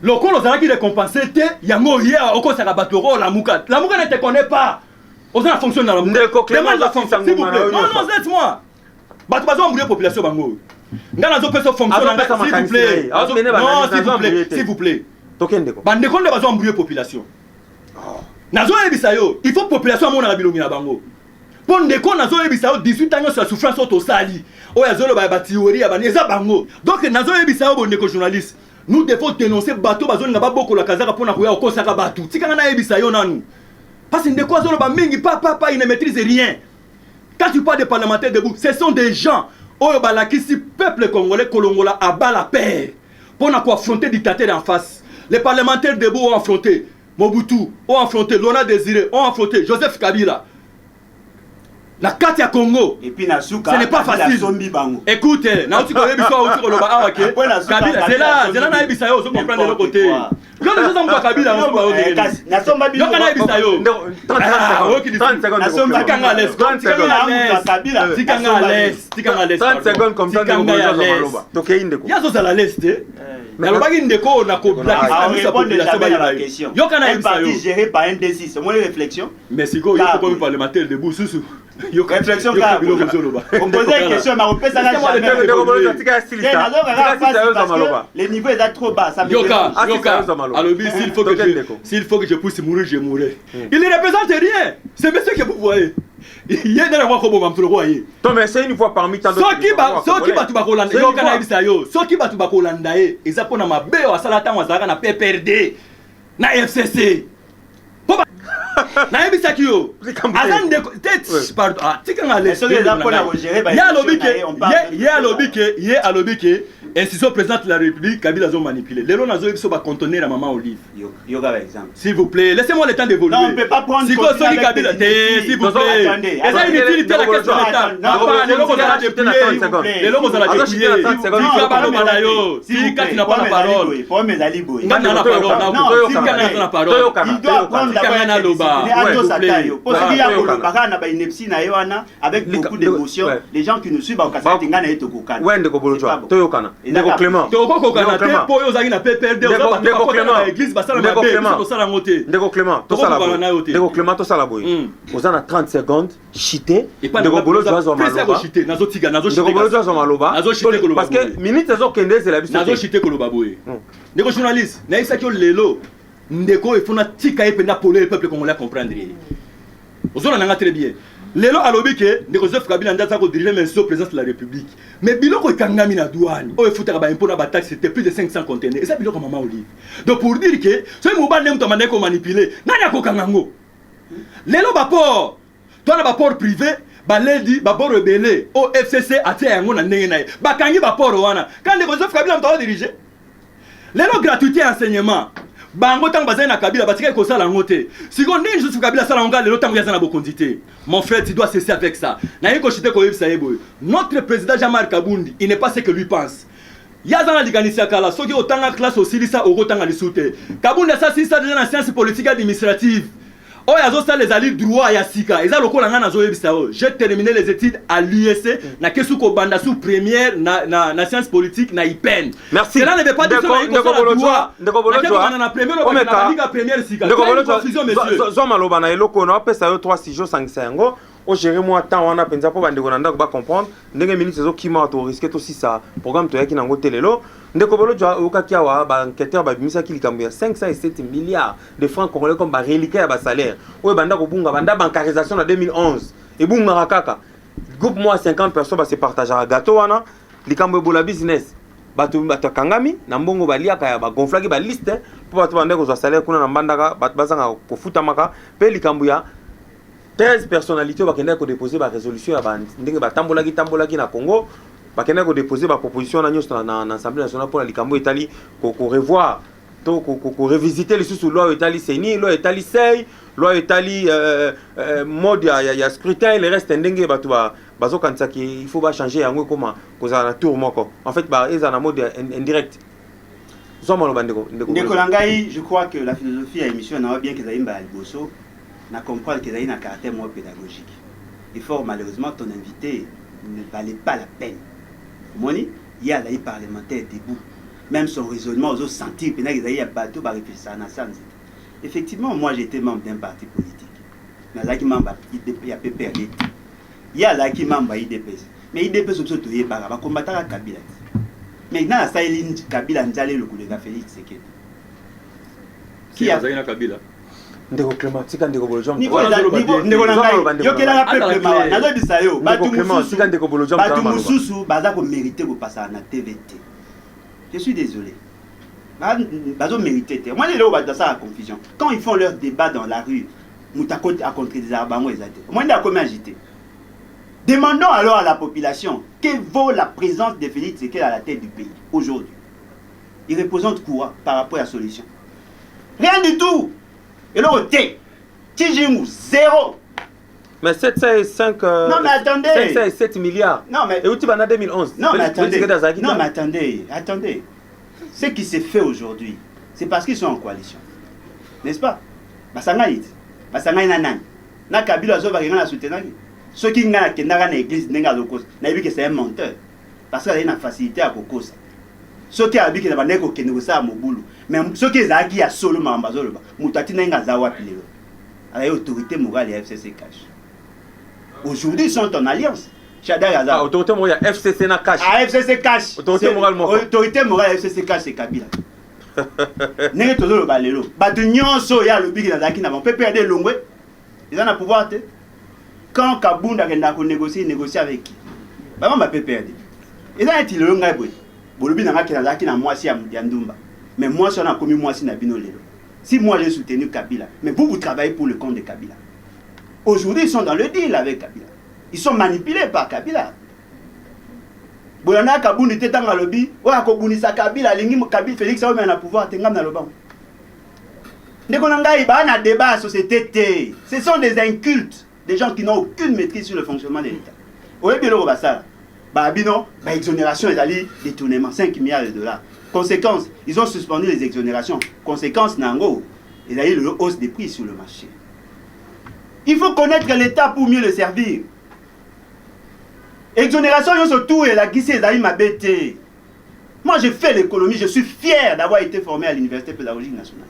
Loko lozala qui récompensé te yango hier au cause rabato la muka. La muka ne te connaît pas. Oza fonctionne dans la muka. Demande la fonction s'il vous plaît. Non non, laisse-moi. Batu bazo embrouiller population bango. Ngana zo peso fonctionne s'il vous plaît. Non, s'il vous plaît. Tokendeko. Bandeko ne bazo embrouiller population. Nazo yebisa yo, il faut population mona bilongi na bango. Pour ndeko nazo yebisa yo 18 ans sur la souffrance auto sali. Oya zolo ba théorie ya baneza bango. Donc nazo yebisa yo bondeko journaliste. Nous devons dénoncer bateau bazoni na baboko la kazaka pona koya okosaka batu. Tika na yebisa yo nanu. Parce que ndeko zolo ba mingi papa il ne maîtrise rien. Quand tu parles des parlementaires debout, ce sont des gens oyo balakisi peuple congolais kolongola à bas la paix. Pour affronter le dictateur en face. Les parlementaires debout ont affronté Mobutu, ont affronté Laurent Désiré, ont affronté Joseph Kabila. La carte à Congo, et puis Nasuka, ce n'est pas facile. Écoutez, Kabila, c'est là, Naïbisayo, je comprends de l'autre côté. Quand les gens ont Kabila, on va dire. Mais le bagage ndeko na ko black sa population ba question. Yo kana un parti géré par un D6, c'est moi réflexion. Mais si go yo comme parlementaire debout sous. Yo réflexion ka. On pose une question mais on peut ça jamais. Les niveaux est trop bas, ça me dérange. Alors s'il faut que je puisse mourir, je mourrai. Il ne représente rien. C'est monsieur que vous voyez. Il y a des gens qui vont me mais c'est une fois parmi tant d'autres. Ceux qui battent Bakolanda, ceux qui battent Bakolanda, ils ont pour ma béo à Salatan, na PPRD, na FCC. Na Ebisakio. Azan de pardon. Ah, tikanga les. Il y a lobby institution présidente de la République, Kabila ont manipulé. Les gens ont va contenir la maman Olive. S'il vous plaît, laissez-moi le temps d'évoluer. Non, on ne peut pas prendre. S'il vous plaît. Est-ce une utilité la question de l'État? Non, pas les gens ont dépouiller. Les gens ont dépouiller. Si quand tu n'as pas la parole. Il doit prendre avec beaucoup d'émotion. Les gens qui nous suivent au Kassai Tingana et Tokokana. Ouais, de Kobolojoa. Toyokana. Ndeko Clément. Tokokana. Po yo zaki na PPRD. Ndeko Clément. Église basala na be. Tosala ngote. Ndeko Clément. Tosala boy. Ndeko Clément tosala boy. Ozana 30 secondes. Chité. Ndeko Bolojoa zo maloba. Nazo tiga. Ndeko Bolojoa zo maloba. Parce que minute zo kende c'est la biso. Nazo chité koloba boy. Ndeko journaliste. Na isa kyo lelo. Ndeko ifuna tika ependa pour le peuple congolais comprendre. Ozona nanga très bien. Lelo alobi ke ndeko Joseph Kabila ndaza ko diriger ministre président de la République. Mais biloko ekangami na douane. O efutaka ba impôt na ba taxe c'était plus de 500 conteneurs. Et ça biloko maman Olive. Donc pour dire que ce mobile nem to mandeko manipuler. Nani akokangango. Lelo ba port. Toi na ba port privé, ba ledi ba port rebelle. O FCC atia yango na ndenge na. Ba kangi ba port wana. Quand ndeko Joseph Kabila mto diriger. Lelo gratuité enseignement. Bango tang bazana Kabila batika ko sala ngote. Siko ndenge Joseph Kabila sala ngala lelo tang yazana bokondité. Mon frère, tu dois cesser avec ça. Na yiko chite ko yebisa yebo. Notre président Jean-Marc Kabundi, il n'est pas ce que lui pense. Yazana likanisi akala soki otanga classe osilisa okotanga lisute. Kabunda sa silisa déjà na science politique administrative. Oh, yazo ça les alliés droit ya sika. Eza lokola nga nazo yebisa o. J'ai terminé les études à l'USC na kesu ko banda sous première na science politique na IPEN. Merci. Cela ne veut pas dire que na première sika. Confusion monsieur. Zo maloba na eloko na pesa yo 3 6 jours 5 yango. O gérer moi temps wana penza po bande ko nanda ko ba comprendre. Ndenge minute zo kima to risquer to si ça programme to yaki nango telelo. Ndeko bolo jwa okaki awa ba enquêteur ba bimisa ki likambo ya 507 milliards de francs congolais comme ba reliquat ya ba salaire. Oye banda ko bunga banda bancarisation en 2011. Et bunga kaka. Groupe moi 50 personnes ba se partager gâteau wana likambo bola business. Batu kangami na mbongo baliaka ya ba gonflaki ba liste pour batu banda ko za salaire kuna na mbandaka batu bazanga ko futa maka pe likambo ya 13 personnalités bakenda ko déposer ba résolution ya ba ndenge ba tambolaki na Congo. Bakenda ko déposer ba proposition na nyos na Assemblée nationale pour la likambo etali ko revoir to ko revisiter les sous loi etali seni loi etali sei loi etali mode ya scrutin le reste ndenge batu bazo kanisa ki il faut ba changer yango comment koza na tour moko en fait ba eza na mode indirect zoma lo bandeko ndeko langai. Je crois que la philosophie à émission na bien que ça imba liboso na comprendre que ça a un caractère moins pédagogique. Et fort malheureusement ton invité ne valait pas la peine. Moni, il y a des parlementaires debout. Même son raisonnement, aux autres sentir, il y a bateau par réfléchir à ça. Effectivement, moi j'étais membre d'un parti politique. Il y a qui membre il y a PPRD. Il y a là qui membre IDPS. Mais IDPS aussi tout par rapport combattre à Kabila. Maintenant ça il y a Kabila Nzale le coup de Félix Tshisekedi. Qui a Kabila? Ndeko climatique ndeko bolojam ndeko nanga yokela peuple mawa nazo bisayo batu mususu baza ko mériter ko passer na TVT. Je suis désolé. Bazo mériter te. Moi les là batu ça la confusion. Quand ils font leur débat dans la rue, mutakot a contre des arbango ezate. Moi nda comment agiter. Demandons alors à la population que vaut la présence de Félix Tshisekedi à la tête du pays aujourd'hui. Il représente quoi par rapport à la solution? Rien du tout. Et là, Tijimou, zéro. Mais 705 non, mais attendez. 7 milliards. Non, mais. Et où tu vas en 2011? Non, mais attendez. Non, mais attendez. Ce qui s'est fait aujourd'hui, c'est parce qu'ils sont en coalition. N'est-ce pas? Basangaït. Basangaït nanan. Na Kabila zo va la soutenir. Ceux qui n'ont pas l'église n'ont pas vu que c'est un menteur. Parce qu'il a une facilité à Kokosa. Ceux qui ont vu que c'est un négocié à Moboulou. Mais ceux qui ont dit à Solo Mambazolo, Moutati n'a pas vu avec l'autorité morale et FCC cash. Aujourd'hui, ils sont en alliance. Autorité morale FCC na cash. Ah, FCC cash. Autorité morale FCC cash, c'est Kabila. N'est-ce pas le balelo? Badunion so ya le big na on peut perdre l'ongwe. Ils ont un pouvoir. Quand Kabunda a négocié avec qui? Bah, on peut perdre. Ils ont un petit longue boy. Bolobi n'a pas qui na moi si à Ndumba. Mais moi, si on a commis moi si Nabino Lelo. Si moi j'ai soutenu Kabila, mais vous travaillez pour le compte de Kabila. Aujourd'hui, ils sont dans le deal avec Kabila. Ils sont manipulés par Kabila. Bolana Kaboun était dans le lobby. Ouah, Kobunisa Kabila, Lingi Kabila, Félix, ça va pouvoir tenir dans le banc. Nekonanga, il y a un débat à la société. Ce sont des incultes, des gens qui n'ont aucune maîtrise sur le fonctionnement de l'État. Vous voyez bien le Robassa. Babino, exonération, ils allaient détournement, 5 milliards de dollars. Conséquence, ils ont suspendu les exonérations. Conséquence, Nango, ils allaient le hausse des prix sur le marché. Il faut connaître l'État pour mieux le servir. Exonération, ils ont surtout la guissée, ils m'a bêté. Moi, j'ai fait l'économie, je suis fier d'avoir été formé à l'Université pédagogique nationale.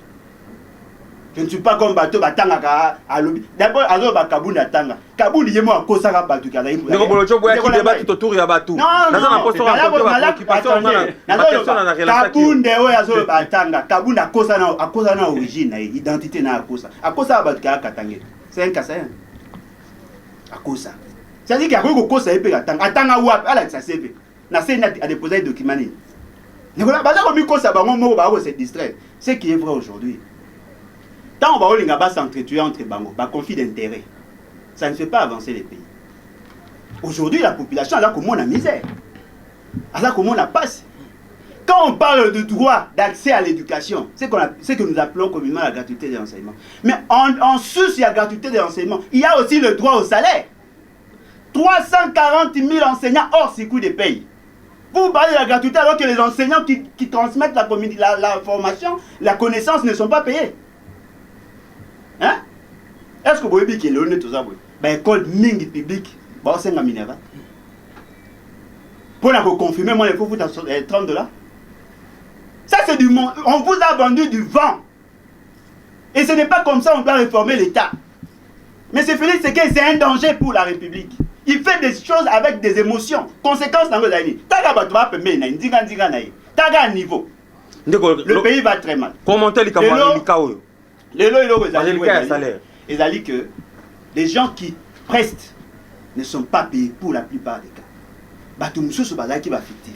Je ne suis pas comme bateau batanga à l'objet. D'abord, alors Kaboun atanga. Kaboun il est moi cause ça bateau kala imbu. Ndeko bolocho boya ki débat tout autour ya bateau. Naza na posto ba occupation na Kaboun de oya zo batanga. Kaboun akosa na origine na identité na akosa. Akosa bateau kala katangé. C'est un kassayen. Akosa. C'est-à-dire qu'il y a beaucoup de choses qui sont atanga ou à ça c'est na c'est à déposer des documents. Ndeko la baza ko mi kosa ba ngo ba ko se distraire. Ce qui est vrai aujourd'hui. Tant on va s'entretuer entre bango, conflit d'intérêt, ça ne fait pas avancer les pays. Aujourd'hui, la population a comme la misère, elle a comme la passe. Quand on parle de droit d'accès à l'éducation, c'est ce que nous appelons communément la gratuité de l'enseignement. Mais en sus de la gratuité de l'enseignement, il y a aussi le droit au salaire. 340 000 enseignants hors circuit des pays. Vous parlez de la gratuité alors que les enseignants qui transmettent la formation, la connaissance ne sont pas payés. Hein? Est-ce que vous voyez qu'il est tout ça? L'école Ming publique, c'est un Minerva. Pour la confirmer, moi, il faut vous 30 $. Ça, c'est du monde. On vous a vendu du vent. Et ce n'est pas comme ça qu'on doit réformer l'État. Mais c'est Félix Tshisekedi, c'est un danger pour la République. Il fait des choses avec des émotions. Conséquences dans vos années. Taga niveau. Le pays va très mal. Commenter les camarades. Ils ont dit que les gens qui prestent ne sont pas payés pour la plupart des cas. Batumoussou c'est bazar qui va fictif.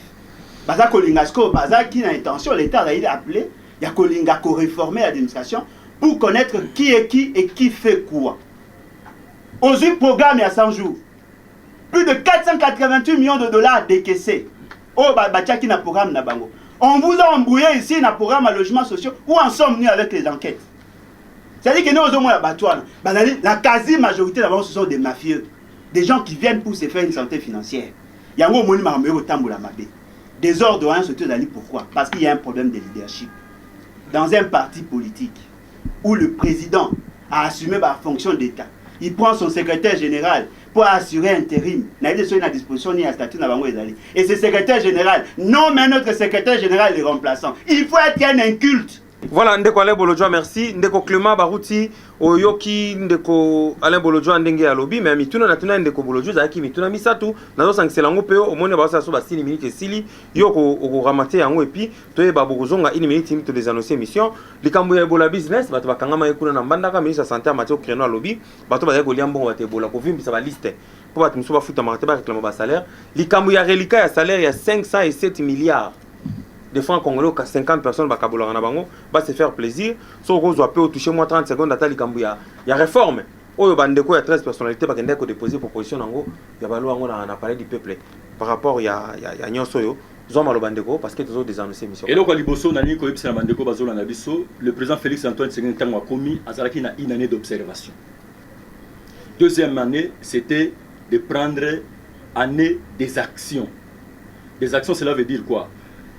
Bazar Kolingasko, bazar qui n'a intention, l'État a appelé, il y a Kolinga ko réformer l'administration pour connaître qui est qui et qui fait quoi. Aux yeux programme il y a 100 jours. Plus de 488 millions de $, décaissés. Oh, qui n'a programme na bango. On vous a embrouillé ici dans le programme à logements sociaux. Où en sommes-nous avec les enquêtes? C'est-à-dire que nous, la quasi-majorité d'abord, ce sont des mafieux. Des gens qui viennent pour se faire une santé financière. Il y a un moment où des ordres, surtout pourquoi? Parce qu'il y a un problème de leadership. Dans un parti politique où le président a assumé la fonction d'État, il prend son secrétaire général pour assurer intérim. Il n'a pas à disposition ni à statut. Et ce secrétaire général, non mais notre secrétaire général est remplaçant. Il faut être un inculte. Voilà, ndeko Alain Bolodjoa, merci. Ndeko Clément Barouti, oyoki ndeko Alain Bolodjoa ndenge ya lobby, mais mituna natuna ndeko Bolodjoa zaki mituna misatu, nazo sangselango peo omone ba so ba 6 minutes esili, yoko okoramate yango epi toye ba bokozonga 1 minute mito des annoncer mission, likambo ya bola business, bato bakangama ekuna na mbandaka ministre santé a Mathieu Créno lobby, bato ba yako liambo bate bola ko vimbi sa ba liste. Pour bato muso ba futa marate ba réclamer ba salaire, likambo ya reliquat ya salaire ya 507 milliards. Des francs congolais, 50 personnes va se faire plaisir. Si on peut toucher moins 30 secondes, il y a réforme. Il y a 13 personnalités qui ont déposé proposition. Il y a parlé du peuple. Par rapport à Nyonsoyo, parce que tous autres des annoncés missions. Et donc, le président Félix Antoine Tshisekedi a commis une année d'observation. Deuxième année, c'était de prendre année des actions. Des actions, cela veut dire quoi?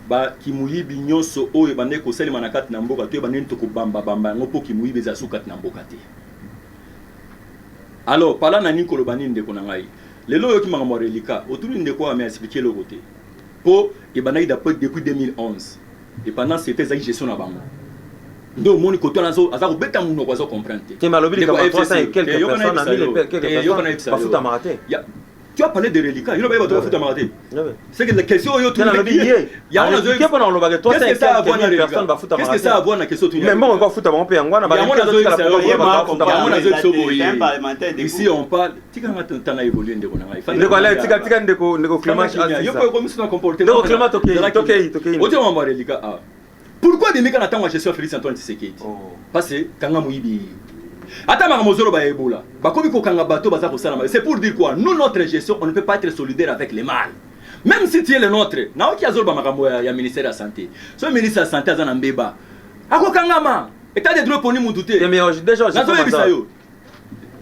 Ba kimuyibi nyonso oyo bande ko sali manakati na mboka to bande to ko bamba ngopo kimuyibi za sukati na mboka te. Alors pala na niko lo bani ndeko na ngai lelo yo ki mangamo relika otuli ndeko a me expliquer le côté po e banayi depuis 2011 et pendant c'était ça gestion na bango ndo moni ko to na zo aza ko beta muno ko zo comprendre te malobi li ka 300 et quelques personnes à 1000 quelques personnes ba futa marate. Tu as parlé de reliquats, il n'y a pas de foot à marrer. C'est que la question est autour de la vie. Il y a un autre qui est pendant le baguette. Qu'est-ce que ça a à voir avec personne va foutre à marrer? Qu'est-ce que ça a à voir avec la question? Mais bon, on va foutre à marrer. Ici, on parle. Tu as évolué. Pourquoi des mecs attendent la gestion Félix Antoine Tshisekedi? Parce que Kanga Mouibi. C'est pour dire quoi? Nous, notre gestion, on ne peut pas être solidaire avec les mâles. Même si tu es le nôtre, il y a le ministère de la Santé. Ce ministre de la Santé, il y a un débat. État de droit pour nous douter.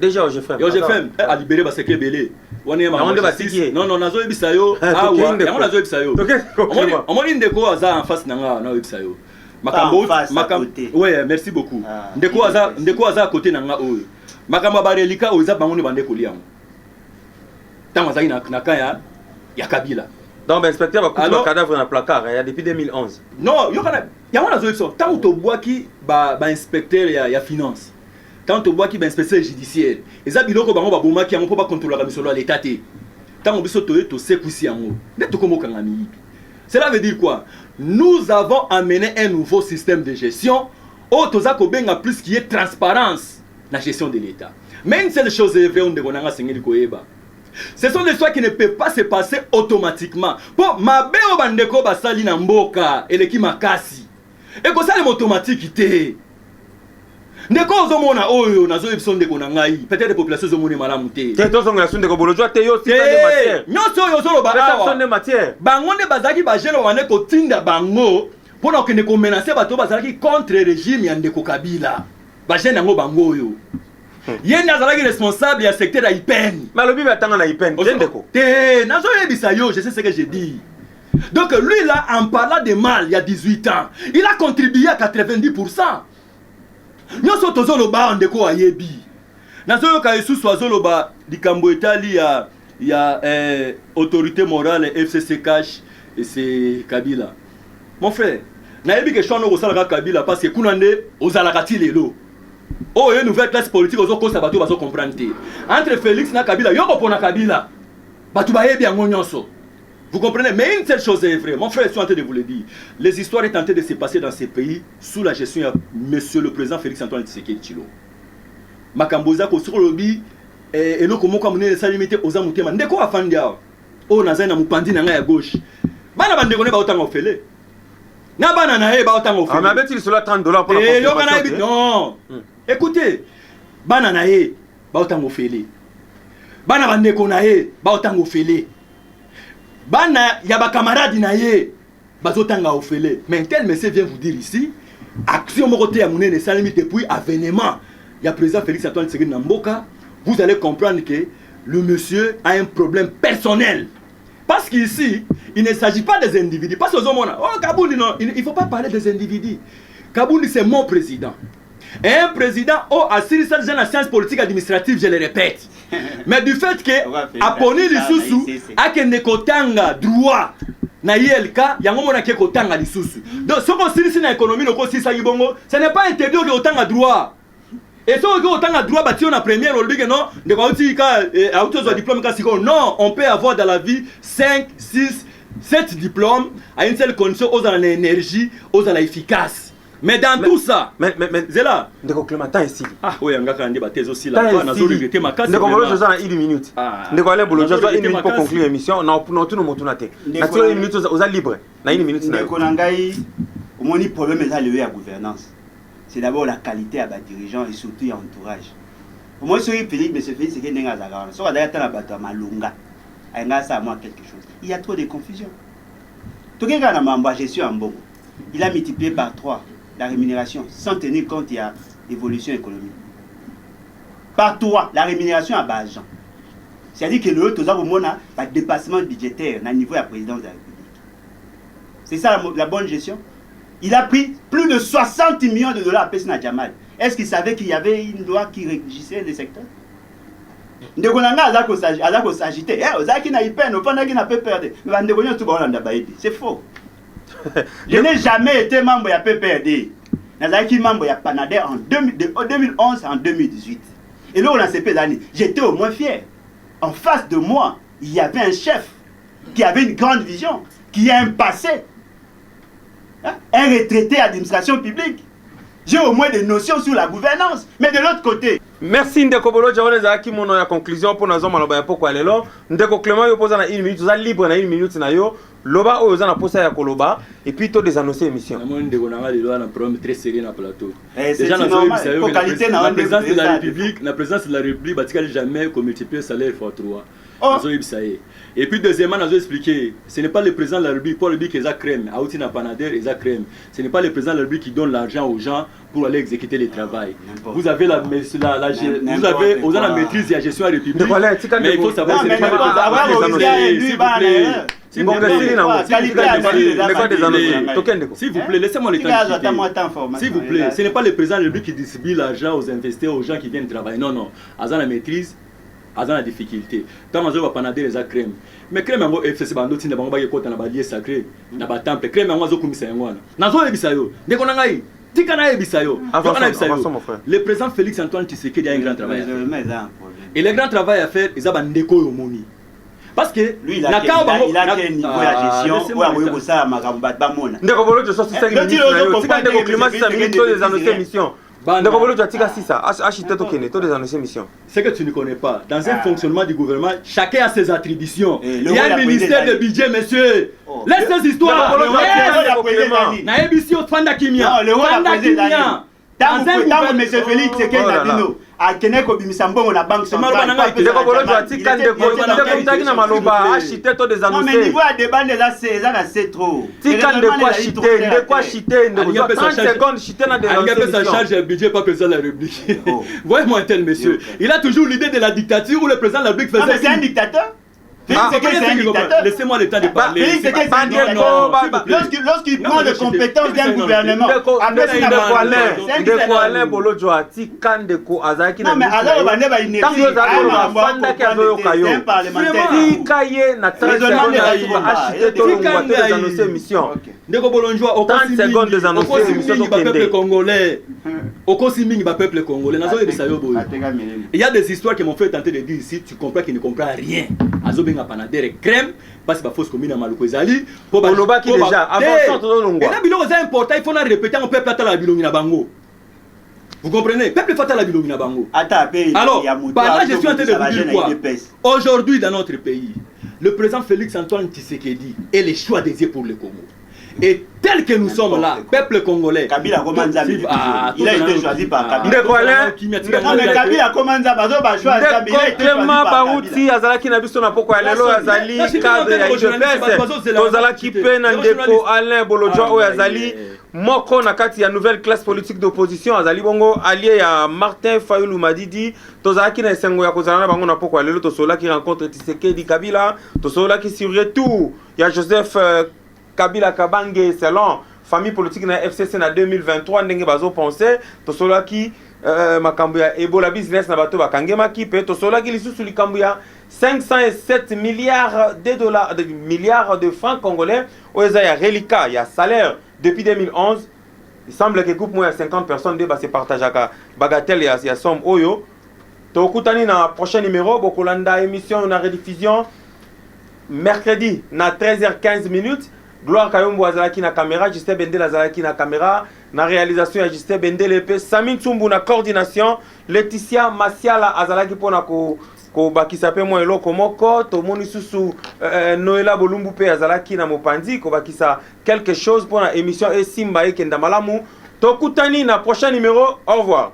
Déjà, je fais. Je fais. À libérer, c'est que belé. On est non, non, nazo ebisayo. Ah ouais, on nazo ebisayo. On est ndeko aza en face nanga na ebisayo. Makambo, ouais, merci beaucoup. Ndeko aza côté nanga oyo. Makambo barelika oza bango bande koliamo. Tango za ina kaya ya Kabila. Donc l'inspecteur va couper le cadavre dans le placard, il y a depuis 2011. Non, il y a nazo ebisayo. Tango to bois qui ba inspecteur ya finance. Tant que tu as un inspecteur judiciaire, et ça, biloko bango baboma qui a pas contrôler la mission de l'État. Tant que tu sais que cela veut dire quoi? Nous avons amené un nouveau système de gestion où tu as plus qui est transparence dans la gestion de l'État. Mais une seule chose est vraie, ce sont des choses qui ne peuvent pas se passer automatiquement. Pour ma béo bandeko basali na mboka et l'équipe makasi. Et que ça est automatique. Ndeko ozomona oyo nazo ebison ndeko na ngai peut-être les populations zomone malamu te te tozongela sunde ko bolojwa te yo sita de matière nyonso oyo zolo ba awa de matière bango nde bazaki ba jeno wane ko tinda bango pona ko ne ko menacer bato bazaki contre régime ya ndeko Kabila ba jeno ngo bango oyo yeni azalaki responsable ya secteur ya IPN malobi batanga na IPN ndeko te nazo yebisa yo je sais ce que je dis Donc lui là, en parlant de mal il y a 18 ans, il a contribué à 90%. Nous sommes tous au bar de quoi yebi. Nazo ka Yesu swazolo ba likambo etali ya autorité morale FCC cash et c'est Kabila. Mon frère, na yebi que chono osala Kabila parce que kunande ozala ti lelo. Oh, une nouvelle classe politique ozo ko sabato bazo comprendre. Entre Félix na Kabila, yo ko na Kabila. Batu ba yebi yango nyonso. Vous comprenez? Mais une seule chose est vraie. Mon frère, je suis en train de vous le dire. Les histoires sont en train de se passer dans ces pays sous la gestion de monsieur le président Félix Antoine Tshisekedi Tshilombo. Makamboza ko sur lobby et le comment comme ne salimité aux amutema. Ndeko afandia. O na zaina mupandi na nga ya gauche. Bana bandeko ne ba otanga ofele. Na bana na e ba otanga ofele. Ah mais avait-il cela $30 pour la confirmation? Non. Écoutez, bana na e ba otanga ofele. Bana bandeko na e ba otanga ofele. Bana yaba camarade na ye bazotanga ofele. Mais tel monsieur vient vous dire ici action mokote ya munene salimi depuis avènement il y a président Félix Antoine Tshisekedi Namboka, vous allez comprendre que le monsieur a un problème personnel. Parce qu'ici, il ne s'agit pas des individus. Parce que oh, Kabouli, non, il ne faut pas parler des individus. Kabouli, c'est mon président. Et un président, oh, à Syrie, la science politique administrative, je le répète. Mais du fait que, à Poni Lissousou, à Kenekotanga droit, na yelka, yango mona ke kotanga Lissousou. Donc, ce qu'on Syrie, c'est l'économie, ce n'est pas interdit que kotanga droit. Et si on a droit bâtir la première, on dit que non, non, on peut avoir dans la vie 5, 6, 7 diplômes à une seule condition, aux à l'énergie, aux à l'efficace. Mais dans tout ça, c'est là. Ndeko Clément ici. Ah oui, on a quand même débatté aussi là. On a regretté ma casse. Ndeko Bolo Josa une minute. Ndeko Ale Bolo Josa une minute pour conclure l'émission. On a tout le monde tourné. Na une minute aux libre. Na une minute. Ndeko Nangai, au moins le problème est à lever à gouvernance. C'est d'abord la qualité à bas dirigeants et surtout l'entourage. Pour moi, ce Philippe, M. Félix, c'est qu'il y a quelque chose. Il y a trop de confusion. Tout le monde a gestion en bon. Il a multiplié par 3 la rémunération sans tenir compte de l'évolution économique. Par 3, la rémunération à bas agent. C'est-à-dire que le tout ça, a un dépassement budgétaire au niveau de la présidence de la République. C'est ça la bonne gestion. Il a pris plus de 60 millions de dollars à Pesna Djamal. Est-ce qu'il savait qu'il y avait une loi qui régissait le secteur? C'est faux. Je n'ai jamais été membre de PPRD. Je suis membre de Panader en 2011 et en 2018. Et là, on a ces années. J'étais au moins fier. En face de moi, il y avait un chef qui avait une grande vision, qui a un passé. Un retraité d'administration publique. J'ai au moins des notions sur la gouvernance. Mais de l'autre côté. Merci Ndeko Bolo Jaone Zaki mon ya conclusion pour nous maloba ya poko alelo. Ndeko Clément yo posa na 1 minute, za libre na 1 minute na yo. Loba oyo za na posa ya koloba et puis to désannoncer émission. Na mon ndeko na lelo na problème très sérieux na plateau. Déjà na zo bisayo la présidence de la République, la présidence de la République batika jamais qu'on multiplie le salaire fois 3. Nazo bisaye. Et puis deuxièmement, nous avons expliqué, ce n'est pas le président de la République, Paul Biya qui est crème, Aouti na Panader et crème. Ce n'est pas le président de la République qui donne l'argent aux gens pour aller exécuter le travail. Vous avez la maîtrise de la gestion de la République. Mais il faut savoir que ce n'est pas s'il vous plaît, laissez-moi le temps. S'il vous plaît, ce n'est pas le président de la République qui distribue l'argent aux investisseurs, aux gens qui viennent travailler. Non, non. Azan la maîtrise. Azan la difficulté. Tant que va Panader les crème. Mais crème en FCC bando tina bango ba yekota na balier sacré na ba temple crème en zo komisa yangwana. Nazo ebisayo. Ndeko na ngai. Tika na ebisayo. Le président Félix Antoine Tshisekedi a un grand travail. Et le grand travail à faire, ils ont ndeko yo moni. Parce que lui il a quel niveau la gestion pour avoir ça makamba ba mona. Ndeko Bolo je 65 minutes. Tika Ndeko Clément 5 minutes des annoncer mission. Ndeko Bolo tu as tika ça. Achite to kene to des annoncer mission. C'est que tu ne connais pas. Dans un fonctionnement du gouvernement, chacun a ses attributions. Il y a un ministère de budget, monsieur. Laisse ces histoires. Na ebisio fanda kimia. Fanda kimia. Dans un monsieur Félix Tshisekedi a Keneko Bimisambo na banque centrale. Ndeko Bolo tu as tika Ndeko mutaki na maloba achite to des annoncer. Non mais niveau à débat là c'est trop. Tika Ndeko achite Ndeko 30 secondes chite na des annoncer. Il a sa charge un budget pas président de la République. Voyez-moi un tel monsieur. Il a toujours l'idée de la dictature où le président de la République faisait. C'est un dictateur. Félix Tshisekedi, c'est un dictateur. Laissez-moi le temps de parler. Félix Tshisekedi, c'est un dictateur. Lorsqu'il prend les compétences d'un gouvernement, après c'est ndeko Alain Bolodjo atika ndeko azalaki non mais alors va neba inefficie afandaki azoyoka yo tika ye na 30 secondes acheter tolongwa te annoncer émission ndeko Bolonjoa okosi 30 secondes des annoncer émission mingi ba peuple congolais okosi mingi ba peuple congolais nazo yebisa yo boyo il y a des histoires que mon frère tenté de dire ici tu comprends qu'il ne comprend rien azobenga panadere crème parce que ba fausse commune maloko ezali po ba lobaki déjà avant tout longwa et là biloko c'est important il faut na répéter on peuple atala bilongi na bango. Vous comprenez? Peuple fatal la bilongi na bango. Alors, par là je suis en train de vous dire quoi? Aujourd'hui dans notre pays, le président Félix Antoine Tshisekedi est le choix des yeux pour le Congo. Et tel que nous sommes là, peuple congolais. Kabila il a été choisi par Kabila. Non mais Kabila Komanza bazo ba choisi Kabila a été choisi par Barouti azalaki na biso na poko ya lelo azali cadre ya UDPS. Tozalaki pe na ndeko Alain Bolodjo oyo azali moko na kati ya nouvelle classe politique d'opposition azali bongo allié ya Martin Fayulu Madidi. Tozalaki na esengo ya kozala na bango na poko ya lelo tosolaki rencontre Tshisekedi Kabila, tosolaki sur retour ya Joseph Kabila Kabange selon famille politique na FCC na 2023 ndenge bazo penser tosolaki makambo ya Ebola business na bato bakangemaki pe tosolaki lisusu likambo ya 507 milliards de dollars de milliards de francs congolais oza ya reliquat ya salaire depuis 2011. Il semble que groupe moins 50 personnes de se partagent bagatelle ya somme oyo tokutani na prochain numéro bokolanda émission na rediffusion mercredi na 13h15 minutes. Gloire Kayombo azalaki na caméra, Justin Bendele azalaki na caméra, na réalisation ya Justin Bendele pe Samin Tsumbu na coordination, Laetitia Masiala azalaki pona ko bakisa pe mo eloko moko, tomoni susu Noela Bolumbu pe azalaki na mopandi ko bakisa quelque chose pona émission et Simba ekenda malamu. Tokutani na prochain numéro, au revoir.